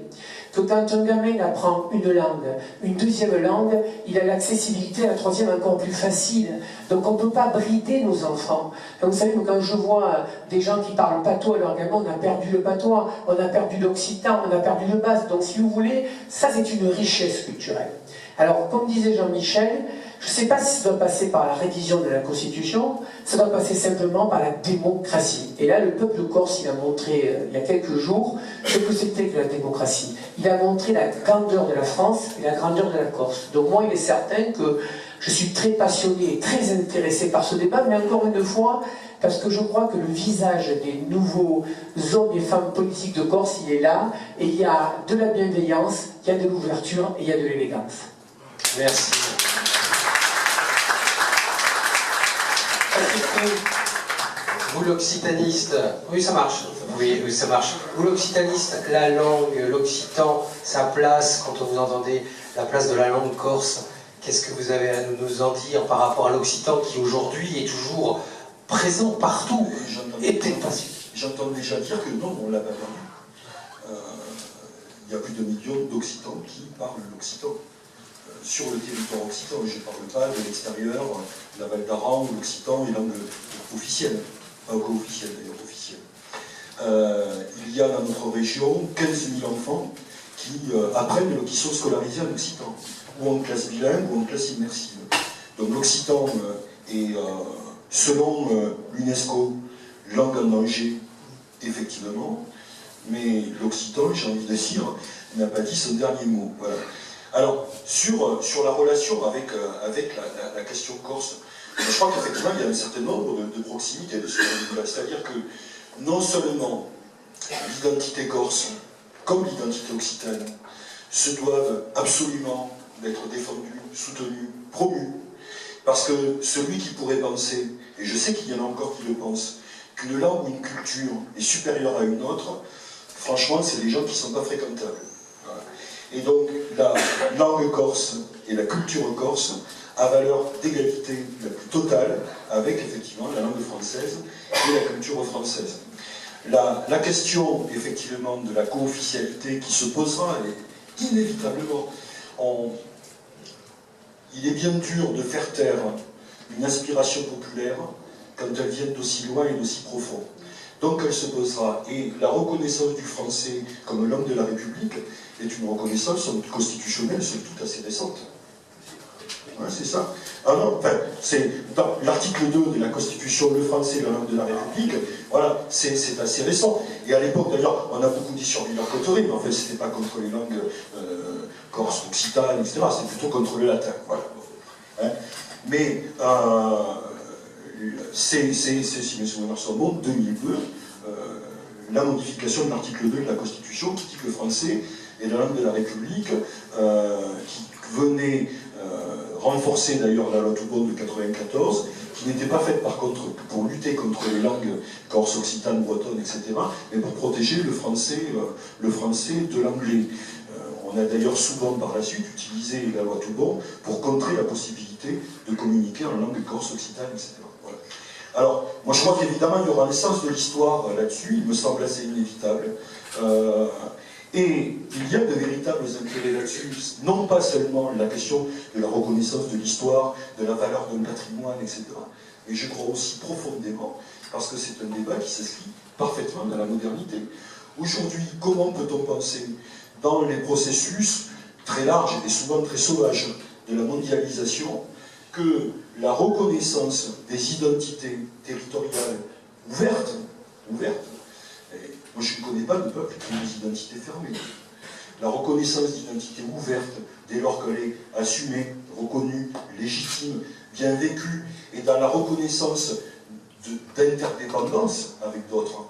Speaker 5: que quand un gamin apprend une langue, une deuxième langue, il a l'accessibilité à la troisième encore plus facile. Donc on ne peut pas brider nos enfants. Donc, vous savez, quand je vois des gens qui parlent patois à leur gamin, on a perdu le patois, on a perdu l'occitan, on a perdu le basque. Donc si vous voulez, ça c'est une richesse culturelle. Alors, comme disait Jean-Michel, je ne sais pas si ça doit passer par la révision de la Constitution, ça doit passer simplement par la démocratie. Et là, le peuple corse, il a montré, il y a quelques jours, ce que c'était que la démocratie. Il a montré la grandeur de la France et la grandeur de la Corse. Donc moi, il est certain que je suis très passionné et très intéressé par ce débat, mais encore une fois, parce que je crois que le visage des nouveaux hommes et femmes politiques de Corse, il est là, et il y a de la bienveillance, il y a de l'ouverture et il y a de l'élégance.
Speaker 4: Merci. Vous l'occitaniste, oui ça marche, oui ça marche. Vous l'occitaniste, la langue, l'occitan, sa place, quand vous entendez la place de la langue corse, qu'est-ce que vous avez à nous en dire par rapport à l'occitan qui aujourd'hui est toujours présent partout?
Speaker 6: J'entends déjà dire que non, on ne l'a pas perdu. Il y a plus de millions d'occitans qui parlent l'occitan. sur le territoire occitan. Je ne parle pas de l'extérieur, la Val d'Aran, où l'occitan est langue officielle, pas co-officielle d'ailleurs, officielle. Il y a dans notre région 15 000 enfants qui sont scolarisés en occitan, ou en classe bilingue ou en classe immersive. Donc l'occitan est, selon l'UNESCO, langue en danger, effectivement, mais l'occitan, j'ai envie de dire, n'a pas dit son dernier mot. Voilà. Alors, sur la relation avec la question corse, je crois qu'effectivement, il y a un certain nombre de proximités de ce point de vue-là. C'est-à-dire que non seulement l'identité corse, comme l'identité occitane, se doivent absolument d'être défendues, soutenues, promues, parce que celui qui pourrait penser, et je sais qu'il y en a encore qui le pensent, qu'une langue ou une culture est supérieure à une autre, franchement, c'est des gens qui ne sont pas fréquentables. Voilà. Et donc, la langue corse et la culture corse a valeur d'égalité la plus totale avec, effectivement, la langue française et la culture française. La question, effectivement, de la co-officialité qui se posera, et inévitablement, il est bien dur de faire taire une aspiration populaire quand elle vient d'aussi loin et d'aussi profond. Donc elle se posera. Et la reconnaissance du français comme langue de la République est une reconnaissance constitutionnelle, c'est tout assez récente. Ouais, c'est ça. Alors, enfin, c'est dans l'article 2 de la Constitution, le français, la langue de la République, voilà, c'est assez récent. Et à l'époque, d'ailleurs, on a beaucoup dit sur Villers-Cotterêts, mais en fait, c'était pas contre les langues corse, occitanes, etc., c'est plutôt contre le latin. Voilà. Hein, mais, si mes souvenirs sont bons, 2002, la modification de l'article 2 de la Constitution qui dit que le français est la langue de la République, qui venait renforcer d'ailleurs la loi Toubon de 1994, qui n'était pas faite par contre pour lutter contre les langues corse, occitane, bretonne, etc., mais pour protéger le français de l'anglais. On a d'ailleurs souvent par la suite utilisé la loi Toubon pour contrer la possibilité de communiquer en langue corse, occitane, etc. Voilà. Alors, moi je crois qu'évidemment il y aura un sens de l'histoire là-dessus, il me semble assez inévitable. Et il y a de véritables intérêts là-dessus, non pas seulement la question de la reconnaissance de l'histoire, de la valeur d'un patrimoine, etc., mais je crois aussi profondément, parce que c'est un débat qui s'inscrit parfaitement dans la modernité. Aujourd'hui, comment peut-on penser dans les processus très larges et souvent très sauvages de la mondialisation que la reconnaissance des identités territoriales ouvertes, moi, je ne connais pas de peuple qui ait des identités fermées. La reconnaissance d'identité ouverte, dès lors qu'elle est assumée, reconnue, légitime, bien vécue, et dans la reconnaissance d'interdépendance avec d'autres,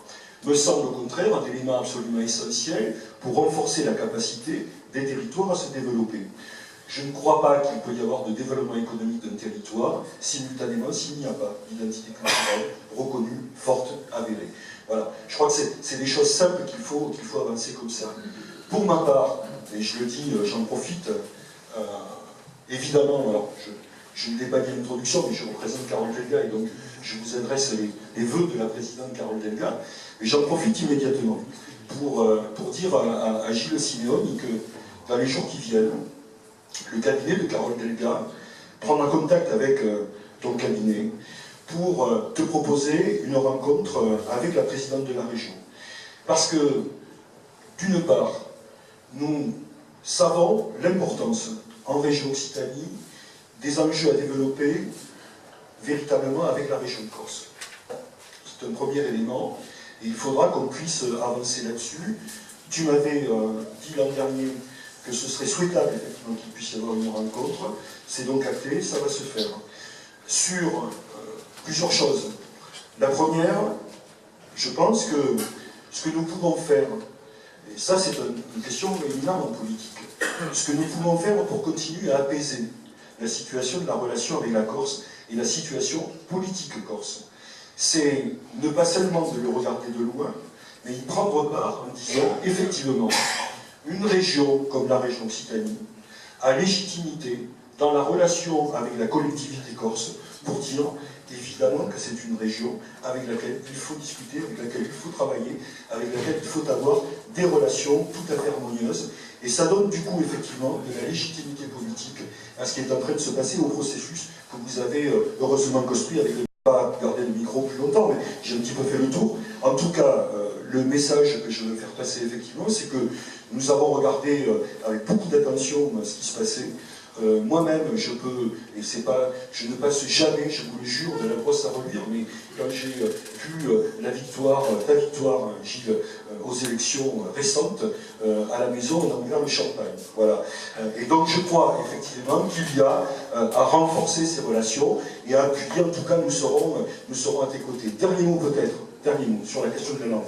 Speaker 6: me semble au contraire un élément absolument essentiel pour renforcer la capacité des territoires à se développer. Je ne crois pas qu'il peut y avoir de développement économique d'un territoire simultanément s'il n'y a pas d'identité culturelle reconnue, forte, avérée. Voilà. Je crois que c'est des choses simples qu'il faut avancer comme ça. Pour ma part, et je le dis, j'en profite, évidemment, alors je ne l'ai pas dit à l'introduction, mais je représente Carole Delga, et donc je vous adresse les vœux de la présidente Carole Delga, mais j'en profite immédiatement pour dire à Gilles Simeoni que dans les jours qui viennent, le cabinet de Carole Delga prendra contact avec ton cabinet pour te proposer une rencontre avec la présidente de la région. Parce que, d'une part, nous savons l'importance en région Occitanie des enjeux à développer véritablement avec la région de Corse. C'est un premier élément, et il faudra qu'on puisse avancer là-dessus. Tu m'avais dit l'an dernier que ce serait souhaitable effectivement qu'il puisse y avoir une rencontre, c'est donc acté, ça va se faire. Sur plusieurs choses. La première, je pense que ce que nous pouvons faire, et ça c'est une question éminemment politique, ce que nous pouvons faire pour continuer à apaiser la situation de la relation avec la Corse et la situation politique corse, c'est ne pas seulement de le regarder de loin, mais y prendre part en disant effectivement une région comme la région Occitanie a légitimité dans la relation avec la collectivité corse pour dire évidemment que c'est une région avec laquelle il faut discuter, avec laquelle il faut travailler, avec laquelle il faut avoir des relations tout à fait harmonieuses. Et ça donne du coup effectivement de la légitimité politique à ce qui est en train de se passer au processus que vous avez heureusement construit avec le pas garder le micro plus longtemps, mais j'ai un petit peu fait le tour. En tout cas, le message que je veux faire passer effectivement, c'est que nous avons regardé avec beaucoup d'attention ce qui se passait. Moi-même, je ne passe jamais, je vous le jure, de la brosse à reluire, mais quand j'ai vu ta victoire, Gilles, aux élections récentes, à la maison, on a ouvert le champagne. Voilà. Et donc je crois effectivement qu'il y a à renforcer ces relations et à appuyer, en tout cas nous serons à tes côtés. Dernier mot peut-être, dernier mot sur la question de la langue.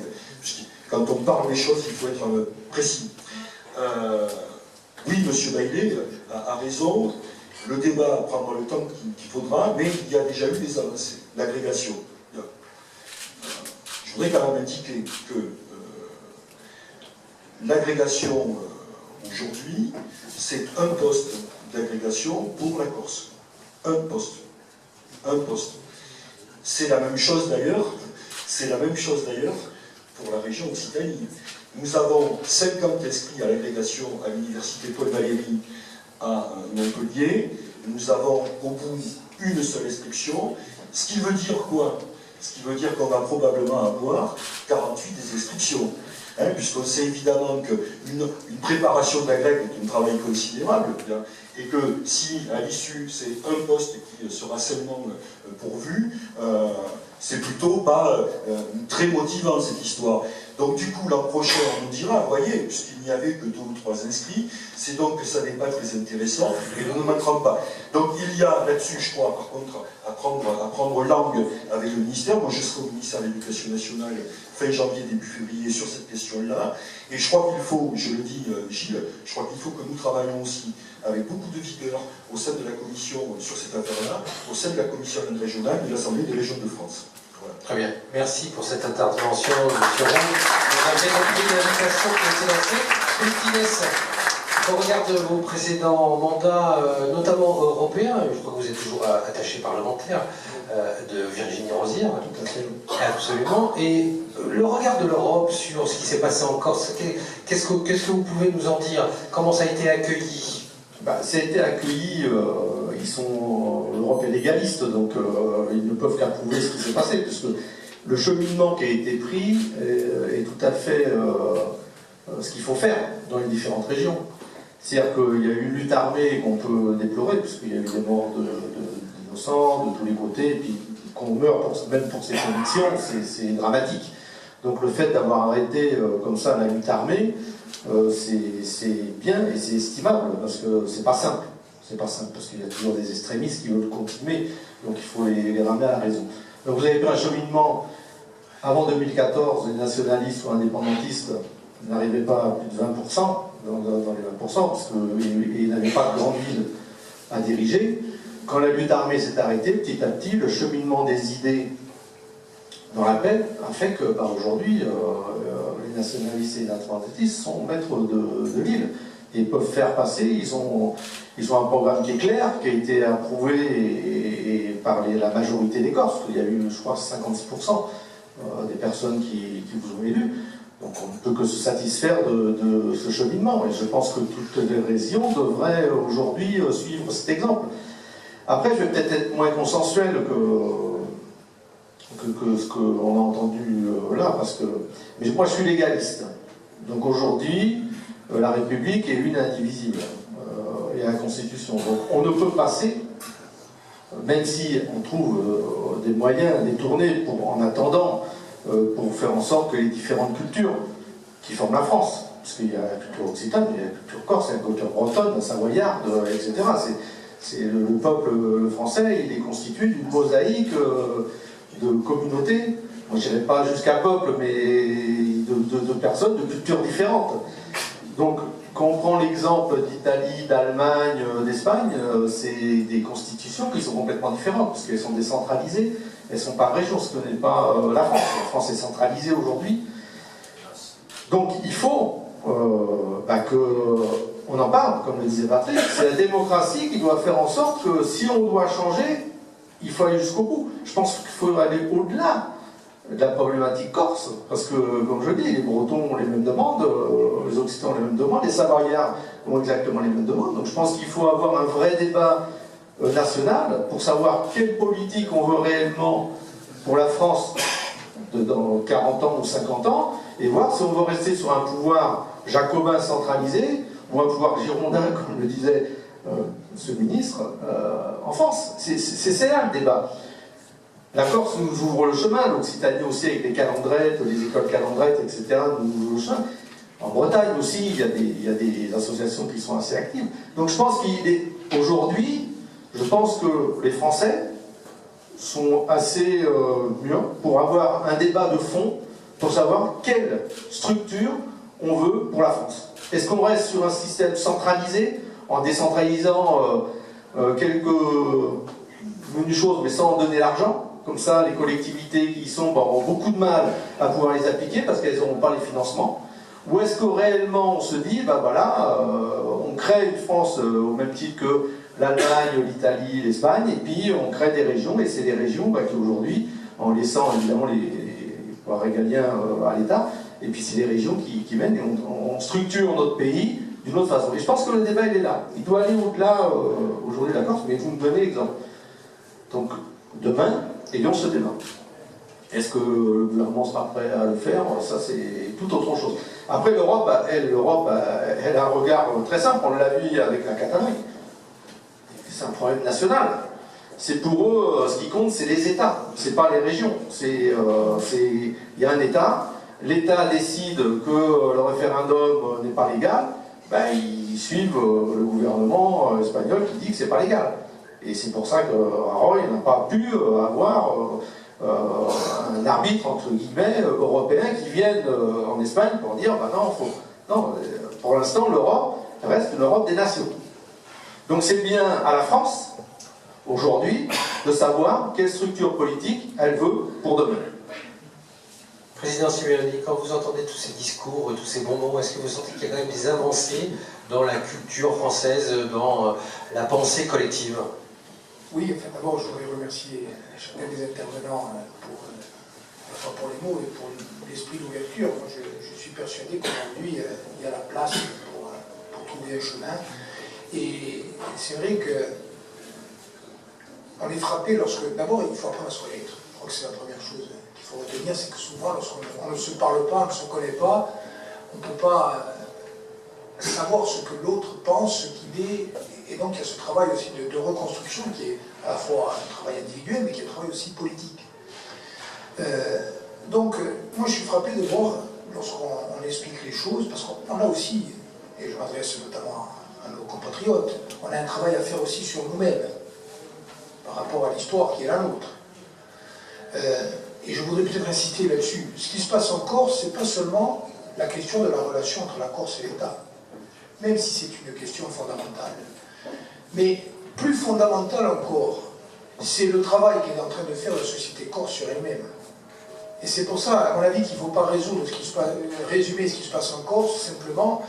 Speaker 6: Quand on parle des choses, il faut être précis. Oui, M. Baillet a raison, le débat prendra le temps qu'il faudra, mais il y a déjà eu des avancées, l'agrégation. Je voudrais quand même indiquer que l'agrégation aujourd'hui, c'est un poste d'agrégation pour la Corse. Un poste. Un poste. C'est la même chose d'ailleurs pour la région Occitanie. Nous avons 50 inscrits à l'agrégation à l'université Paul Valéry à Montpellier. Nous avons au bout une seule inscription. Ce qui veut dire quoi? Ce qui veut dire qu'on va probablement avoir 48 des inscriptions. Puisqu'on sait évidemment qu'une préparation d'agrég est un travail considérable, et que si à l'issue c'est un poste qui sera seulement pourvu, c'est plutôt pas très motivant cette histoire. Donc du coup l'an prochain on nous dira, voyez, puisqu'il n'y avait que 2 ou 3 inscrits, c'est donc que ça n'est pas très intéressant et nous ne manquerons pas. Donc il y a là-dessus, je crois, par contre, à prendre langue avec le ministère. Moi je serai au ministère de l'Éducation nationale fin janvier, début février sur cette question-là. Et je crois qu'il faut, je le dis Gilles, je crois qu'il faut que nous travaillions aussi avec beaucoup de vigueur au sein de la commission sur cette affaire-là, au sein de la commission régionale de l'Assemblée des régions de France. Voilà.
Speaker 4: Très bien. Merci pour cette intervention, M. Roux. Vous avez compris l'invitation qui a été lancée. Christine, au regard de vos précédents mandats, notamment européens, je crois que vous êtes toujours attaché parlementaire, de Virginie Rosière. Tout à fait. Absolument. Et le regard de l'Europe sur ce qui s'est passé en Corse, qu'est-ce que vous pouvez nous en dire? Comment ça a été accueilli?
Speaker 7: Ça a été accueilli, l'Europe est légaliste, donc ils ne peuvent qu'approuver ce qui s'est passé, puisque le cheminement qui a été pris est tout à fait ce qu'il faut faire dans les différentes régions. C'est-à-dire qu'il y a eu une lutte armée qu'on peut déplorer, puisqu'il y a eu des morts d'innocents de tous les côtés, et puis qu'on meurt même pour ses convictions, c'est dramatique. Donc le fait d'avoir arrêté comme ça la lutte armée, c'est bien et c'est estimable, parce que c'est pas simple. C'est pas simple, parce qu'il y a toujours des extrémistes qui veulent continuer, donc il faut les ramener à la raison. Donc vous avez pris un cheminement, avant 2014, les nationalistes ou indépendantistes n'arrivaient pas à plus de 20%, dans les 20%, parce qu'ils n'avaient pas de grande ville à diriger. Quand la lutte armée s'est arrêtée, petit à petit, le cheminement des idées dans la paix a fait que aujourd'hui, les nationalistes et les indépendantistes sont maîtres de l'île et peuvent faire passer. Ils ont un programme qui est clair, qui a été approuvé et par la majorité des Corses. Il y a eu, je crois, 56% des personnes qui vous ont élus. Donc on ne peut que se satisfaire de ce cheminement. Et je pense que toutes les régions devraient aujourd'hui suivre cet exemple. Après, je vais peut-être être moins consensuel que ce qu'on a entendu là, parce que... Mais moi, je suis légaliste. Donc aujourd'hui, la République est une indivisible. Et la Constitution. Donc on ne peut passer, même si on trouve des moyens détournés en attendant, pour faire en sorte que les différentes cultures qui forment la France, parce qu'il y a la culture occitane, il y a la culture corse, il y a la culture bretonne, la savoyarde, etc. Le peuple français, il est constitué d'une mosaïque de communautés, moi je n'irai pas jusqu'à peuple, mais de personnes, de cultures différentes. Donc, quand on prend l'exemple d'Italie, d'Allemagne, d'Espagne, c'est des constitutions qui sont complètement différentes, parce qu'elles sont décentralisées, elles ne sont pas régions, ce que n'est pas la France. La France est centralisée aujourd'hui. Donc, il faut qu'on en parle, comme le disait Patrick. C'est la démocratie qui doit faire en sorte que si on doit changer, il faut aller jusqu'au bout. Je pense qu'il faut aller au-delà de la problématique corse, parce que, comme je dis, les Bretons ont les mêmes demandes, les Occitans ont les mêmes demandes, les Savoyards ont exactement les mêmes demandes. Donc je pense qu'il faut avoir un vrai débat national pour savoir quelle politique on veut réellement pour la France dans 40 ans ou 50 ans, et voir si on veut rester sur un pouvoir jacobin centralisé ou un pouvoir girondin, comme le disait ce ministre, en France. C'est là le débat. La Corse nous ouvre le chemin, l'Occitanie aussi avec les calandrettes, les écoles calandrettes, etc. nous ouvre le chemin. En Bretagne aussi, il y a des associations qui sont assez actives. Donc je pense qu'il est aujourd'hui, je pense que les Français sont assez mûrs pour avoir un débat de fond, pour savoir quelle structure on veut pour la France. Est-ce qu'on reste sur un système centralisé, en décentralisant quelques menues choses, mais sans en donner l'argent? Comme ça, les collectivités qui y sont auront beaucoup de mal à pouvoir les appliquer parce qu'elles n'auront pas les financements. Ou est-ce que réellement on se dit, ben voilà, on crée une France au même titre que l'Allemagne, l'Italie, l'Espagne, et puis on crée des régions, et c'est les régions qui aujourd'hui, en laissant évidemment les pouvoirs régaliens à l'État, et puis c'est les régions qui mènent, et on structure notre pays d'une autre façon. Et je pense que le débat il est là. Il doit aller au-delà aujourd'hui de la Corse, mais vous me donnez l'exemple. Donc demain, ayons ce débat. Est-ce que le gouvernement sera prêt à le faire? Ça, c'est tout autre chose. Après, l'Europe, elle a un regard très simple. On l'a vu avec la Catalogne. C'est un problème national. C'est pour eux, ce qui compte, c'est les États. C'est pas les régions. Il y a un État. L'État décide que le référendum n'est pas légal. Ben, ils suivent le gouvernement espagnol qui dit que c'est pas légal. Et c'est pour ça que Rajoy n'a pas pu avoir un arbitre, entre guillemets, européen qui vienne en Espagne pour dire bah non, pour l'instant, l'Europe reste une Europe des nations. Donc c'est bien à la France, aujourd'hui, de savoir quelle structure politique elle veut pour demain.
Speaker 4: Président Simeoni, quand vous entendez tous ces discours, tous ces bons mots, est-ce que vous sentez qu'il y a quand même des avancées dans la culture française, dans la pensée collective?
Speaker 3: Oui, enfin, d'abord, je voudrais remercier chacun des intervenants pour les mots et pour l'esprit d'ouverture. Moi, je suis persuadé qu'aujourd'hui, il y a la place pour trouver un chemin. Et c'est vrai qu'on est frappé lorsque... D'abord, il faut apprendre à se connaître. Je crois que c'est la première chose qu'il faut retenir, c'est que souvent, lorsqu'on ne se parle pas, on ne se connaît pas, on ne peut pas savoir ce que l'autre pense, ce qu'il est. Et donc il y a ce travail aussi de reconstruction qui est à la fois un travail individuel, mais qui est un travail aussi politique. Donc moi je suis frappé de voir, lorsqu'on explique les choses, parce qu'on a aussi, et je m'adresse notamment à nos compatriotes, on a un travail à faire aussi sur nous-mêmes, par rapport à l'histoire qui est la nôtre. Et je voudrais peut-être insister là-dessus. Ce qui se passe en Corse, c'est pas seulement la question de la relation entre la Corse et l'État, même si c'est une question fondamentale. Mais plus fondamental encore, c'est le travail qu'est en train de faire la société corse sur elle-même. Et c'est pour ça, à mon avis, qu'il ne faut pas résumer ce qui se passe en Corse simplement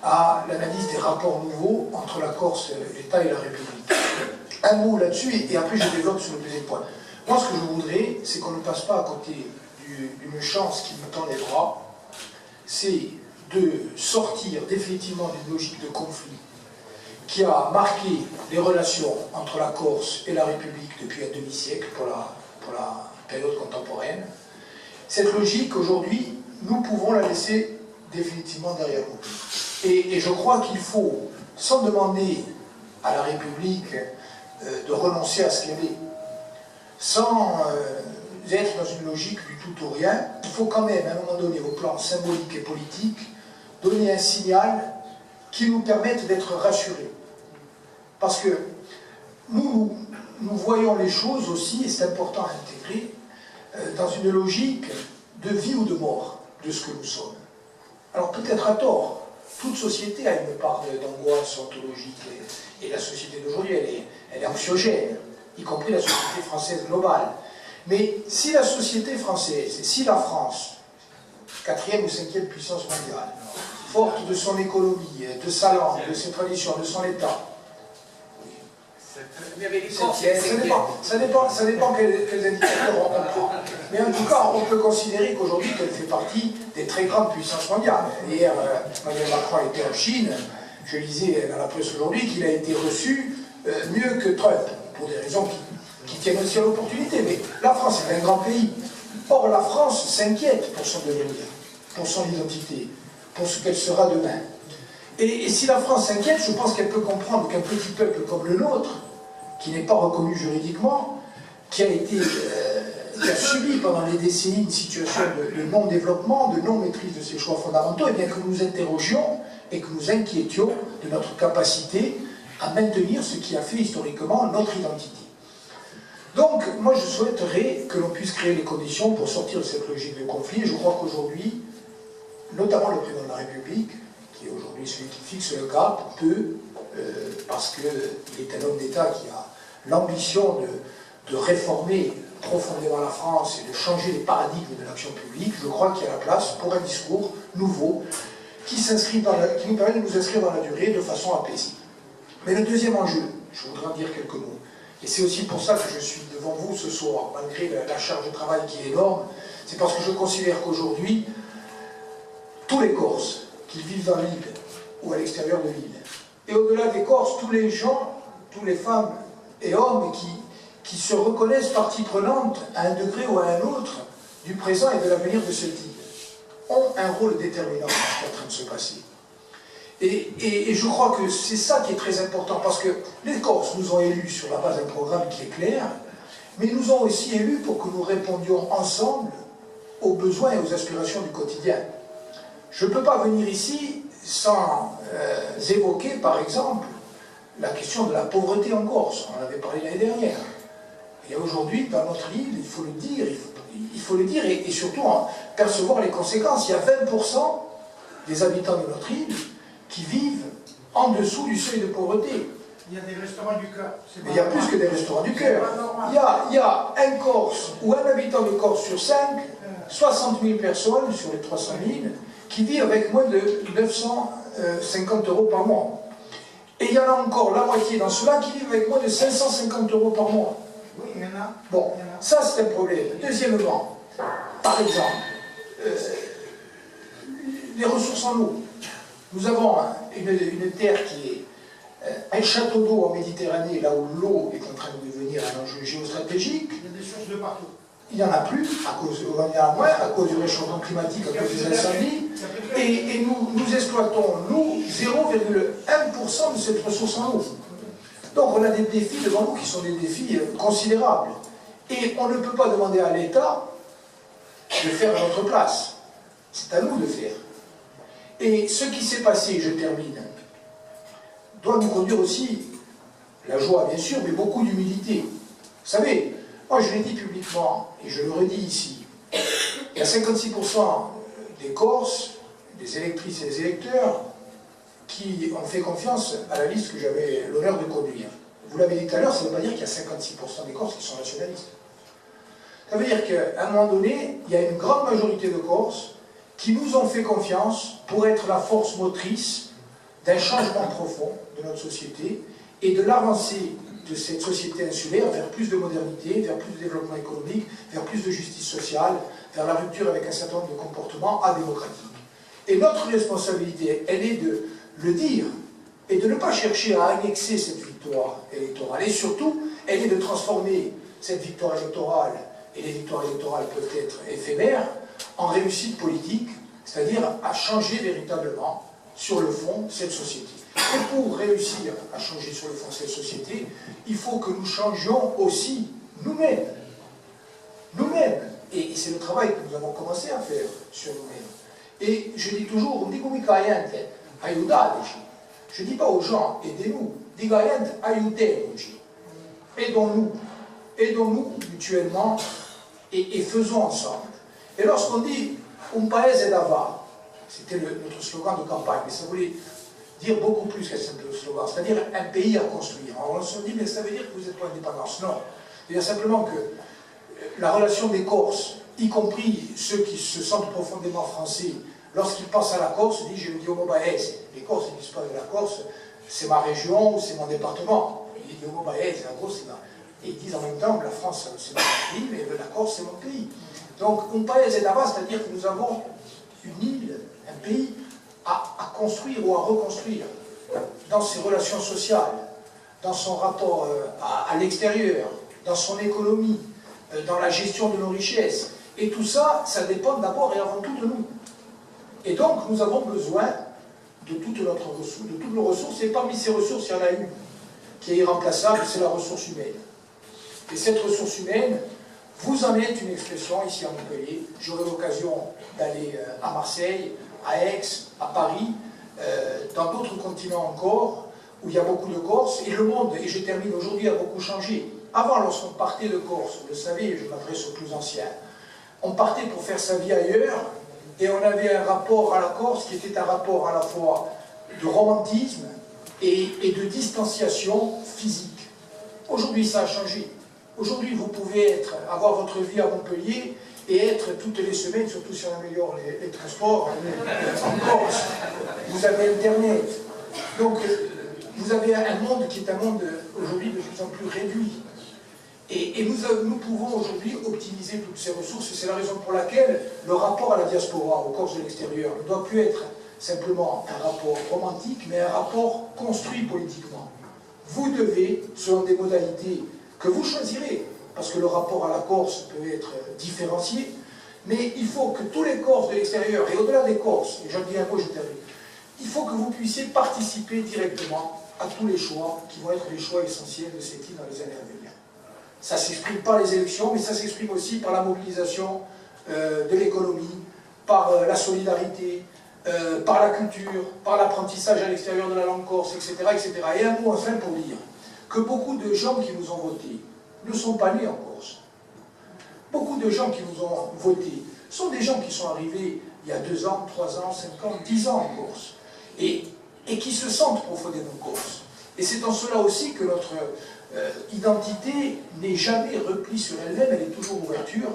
Speaker 3: à l'analyse des rapports nouveaux entre la Corse, l'État et la République. Un mot là-dessus, et après je développe sur le deuxième point. Moi, ce que je voudrais, c'est qu'on ne passe pas à côté d'une chance qui nous tend les bras, c'est de sortir définitivement d'une logique de conflit qui a marqué les relations entre la Corse et la République depuis un demi-siècle pour la période contemporaine. Cette logique, aujourd'hui, nous pouvons la laisser définitivement derrière nous. Et je crois qu'il faut, sans demander à la République de renoncer à ce qu'elle est, sans être dans une logique du tout ou rien, il faut quand même, à un moment donné, au plan symbolique et politique, donner un signal qui nous permette d'être rassurés. Parce que nous voyons les choses aussi, et c'est important à intégrer, dans une logique de vie ou de mort de ce que nous sommes. Alors peut-être à tort, toute société a une part d'angoisse ontologique, et la société d'aujourd'hui, elle est anxiogène, y compris la société française globale. Mais si la société française, si la France, 4e ou 5e puissance mondiale, forte de son économie, de sa langue, de ses traditions, de son État,
Speaker 5: Mais avec les
Speaker 3: Ça
Speaker 5: Corses,
Speaker 3: dépend quels indicateurs on prend. Mais en tout cas, on peut considérer qu'aujourd'hui, qu'elle fait partie des très grandes puissances mondiales. Hier, Emmanuel Macron était en Chine. Je lisais dans la presse aujourd'hui qu'il a été reçu mieux que Trump, pour des raisons qui tiennent aussi à l'opportunité. Mais la France est un grand pays. Or, la France s'inquiète pour son devenir, pour son identité, pour ce qu'elle sera demain. Et si la France s'inquiète, je pense qu'elle peut comprendre qu'un petit peuple comme le nôtre, qui n'est pas reconnu juridiquement, qui a subi pendant des décennies une situation de non-développement, de non-maîtrise de ses choix fondamentaux, et bien que nous interrogions et que nous inquiétions de notre capacité à maintenir ce qui a fait historiquement notre identité. Donc, moi je souhaiterais que l'on puisse créer les conditions pour sortir de cette logique de conflit. Je crois qu'aujourd'hui, notamment le président de la République, qui est aujourd'hui celui qui fixe le cap, peut, parce qu'il est un homme d'État qui a l'ambition de réformer profondément la France et de changer les paradigmes de l'action publique, je crois qu'il y a la place pour un discours nouveau qui nous permet de nous inscrire dans la durée de façon apaisible. Mais le deuxième enjeu, je voudrais en dire quelques mots, et c'est aussi pour ça que je suis devant vous ce soir, malgré la charge de travail qui est énorme, c'est parce que je considère qu'aujourd'hui, tous les Corses, qu'ils vivent dans l'île ou à l'extérieur de l'île, et au-delà des Corses, tous les gens, toutes les femmes et hommes qui se reconnaissent partie prenante à un degré ou à un autre du présent et de l'avenir de cette île, ont un rôle déterminant dans ce qui est en train de se passer. Et je crois que c'est ça qui est très important, parce que les Corses nous ont élus sur la base d'un programme qui est clair, mais ils nous ont aussi élus pour que nous répondions ensemble aux besoins et aux aspirations du quotidien. Je ne peux pas venir ici sans évoquer, par exemple, la question de la pauvreté en Corse. On en avait parlé l'année dernière. Et aujourd'hui, dans notre île, il faut le dire, et surtout en percevoir les conséquences. Il y a 20% des habitants de notre île qui vivent en dessous du seuil de pauvreté.
Speaker 8: Il y a des restaurants du cœur.
Speaker 3: Mais il y a plus que des restaurants du cœur. Il y a un Corse ou un habitant de Corse sur 5, 60 000 personnes sur les 300 000, qui vivent avec moins de 950 € par mois. Et il y en a encore la moitié dans ceux-là qui vivent avec moins de 550 € par mois.
Speaker 8: Oui, il y en a.
Speaker 3: Bon, ça c'est un problème. Deuxièmement, par exemple, les ressources en eau. Nous avons une terre qui est un château d'eau en Méditerranée, là où l'eau est en train de devenir un enjeu géostratégique.
Speaker 8: Il y a des sources de partout.
Speaker 3: Il n'y en a plus, il y en a moins, à cause du réchauffement climatique, à cause des incendies. Et nous exploitons, nous, 0,1% de cette ressource en eau. Donc on a des défis devant nous qui sont des défis considérables. Et on ne peut pas demander à l'État de faire à notre place. C'est à nous de faire. Et ce qui s'est passé, je termine, doit nous conduire aussi, la joie bien sûr, mais beaucoup d'humilité. Vous savez, moi je l'ai dit publiquement, et je le redis ici, il y a 56% des Corses, des électrices et des électeurs, qui ont fait confiance à la liste que j'avais l'honneur de conduire. Vous l'avez dit tout à l'heure, ça ne veut pas dire qu'il y a 56% des Corses qui sont nationalistes. Ça veut dire qu'à un moment donné, il y a une grande majorité de Corses qui nous ont fait confiance pour être la force motrice d'un changement profond de notre société et de l'avancée de cette société insulaire vers plus de modernité, vers plus de développement économique, vers plus de justice sociale, vers la rupture avec un certain nombre de comportements adémocratiques. Et notre responsabilité, elle est de le dire et de ne pas chercher à annexer cette victoire électorale. Et surtout, elle est de transformer cette victoire électorale, et les victoires électorales peuvent être éphémères, en réussite politique, c'est-à-dire à changer véritablement sur le fond cette société. Et pour réussir à changer sur le fond cette société, il faut que nous changions aussi nous-mêmes. Nous-mêmes. Et c'est le travail que nous avons commencé à faire sur nous-mêmes. Et je dis toujours, dico mica a niente, aiutateci. Je ne dis pas aux gens, aidez-nous. Dico a niente, aiutemici. Aidons-nous. Aidons-nous mutuellement et faisons ensemble. Et lorsqu'on dit un paese d'ava, c'était notre slogan de campagne, mais ça voulait dire beaucoup plus qu'un simple slogan, c'est-à-dire un pays à construire. Alors on se dit, mais ça veut dire que vous êtes pour l'indépendance. Non. C'est-à-dire simplement que la relation des Corses, y compris ceux qui se sentent profondément français, lorsqu'ils pensent à la Corse, disent, je me dis au mot paese. Les Corses ne disent pas de la Corse, c'est ma région ou c'est mon département. Guillaume Baez, en gros, et ils disent en même temps que la France, c'est mon pays, mais la Corse, c'est mon pays. Donc, un paese est d'avant, c'est-à-dire que nous avons une île, un pays à construire ou à reconstruire dans ses relations sociales, dans son rapport à l'extérieur, dans son économie, dans la gestion de nos richesses. Et tout ça, ça dépend d'abord et avant tout de nous. Et donc, nous avons besoin de toutes nos ressources, et parmi ces ressources, il y en a une qui est irremplaçable, c'est la ressource humaine. Et cette ressource humaine, vous en êtes une expression ici à Montpellier. J'aurai l'occasion d'aller à Marseille, à Aix, à Paris, dans d'autres continents encore, où il y a beaucoup de Corses, et le monde, et je termine aujourd'hui, a beaucoup changé. Avant, lorsqu'on partait de Corse, vous le savez, je m'adresse aux plus anciens, on partait pour faire sa vie ailleurs, et on avait un rapport à la Corse qui était un rapport à la fois de romantisme et de distanciation physique. Aujourd'hui, ça a changé. Aujourd'hui, vous pouvez avoir votre vie à Montpellier et être toutes les semaines, surtout si on améliore les transports, en Corse. Vous avez Internet. Donc, vous avez un monde qui est un monde aujourd'hui de plus en plus réduit. Et nous pouvons aujourd'hui optimiser toutes ces ressources, et c'est la raison pour laquelle le rapport à la diaspora, aux Corses de l'extérieur, ne doit plus être simplement un rapport romantique, mais un rapport construit politiquement. Vous devez, selon des modalités que vous choisirez, parce que le rapport à la Corse peut être différencié, mais il faut que tous les Corses de l'extérieur, et au-delà des Corses, et j'en dis un mot, je termine, il faut que vous puissiez participer directement à tous les choix qui vont être les choix essentiels de cette île dans les années à venir. Ça ne s'exprime pas les élections, mais ça s'exprime aussi par la mobilisation de l'économie, par la solidarité, par la culture, par l'apprentissage à l'extérieur de la langue corse, etc., etc. Et un mot enfin pour dire que beaucoup de gens qui nous ont votés ne sont pas nés en Corse. Beaucoup de gens qui nous ont votés sont des gens qui sont arrivés il y a 2 ans, 3 ans, 5 ans, 10 ans en Corse, et qui se sentent profondément corses. Et c'est en cela aussi que notre identité n'est jamais replie sur elle-même, elle est toujours ouverture.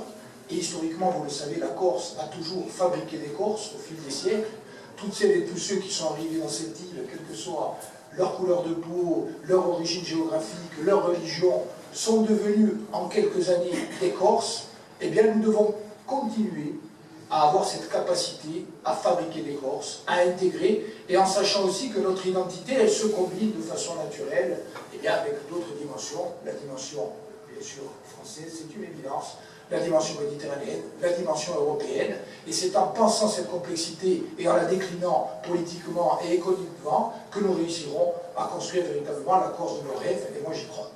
Speaker 3: Et historiquement, vous le savez, la Corse a toujours fabriqué des Corses au fil des siècles. Toutes celles et tous ceux qui sont arrivés dans cette île, quelle que soit leur couleur de peau, leur origine géographique, leur religion, sont devenus en quelques années des Corses. Eh bien, nous devons continuer à avoir cette capacité à fabriquer des Corses, à intégrer, et en sachant aussi que notre identité, elle se combine de façon naturelle, eh bien, avec d'autres dimensions. La dimension, bien sûr, française, c'est une évidence, la dimension méditerranéenne, la dimension européenne, et c'est en pensant cette complexité et en la déclinant politiquement et économiquement que nous réussirons à construire véritablement la Corse de nos rêves, et moi j'y crois.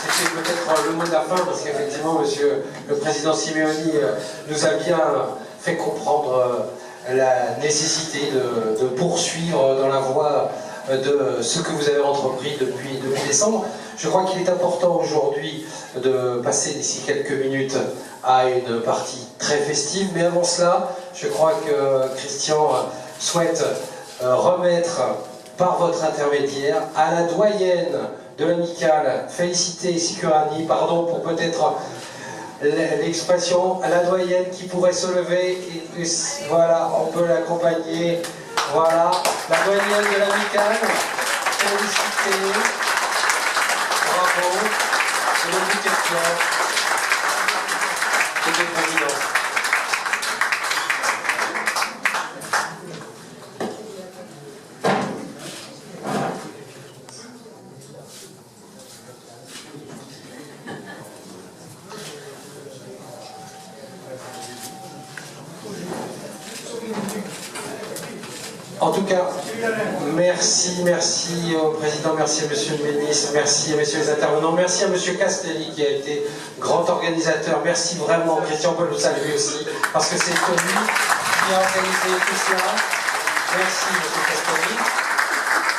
Speaker 4: C'était peut-être le mot de la fin, parce qu'effectivement, monsieur le président Simeoni nous a bien fait comprendre la nécessité de poursuivre dans la voie de ce que vous avez entrepris depuis décembre. Je crois qu'il est important aujourd'hui de passer d'ici quelques minutes à une partie très festive, mais avant cela, je crois que Christian souhaite remettre par votre intermédiaire à la doyenne de l'amicale, Félicité Sicurani, pardon pour peut-être l'expression, à la doyenne qui pourrait se lever, et voilà, on peut l'accompagner, voilà, la doyenne de l'amicale, Félicité, bravo, et le but question de présidence. En tout cas, merci au Président, merci à Monsieur le Ministre, merci à Messieurs les intervenants, merci à Monsieur Castelli qui a été grand organisateur, merci vraiment, Christian, on peut le saluer aussi, parce que c'est lui qui a organisé tout cela. Merci Monsieur Castelli,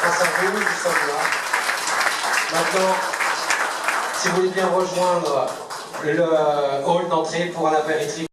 Speaker 4: grâce à vous, nous sommes là. Maintenant, si vous voulez bien rejoindre le hall d'entrée pour un apéritif.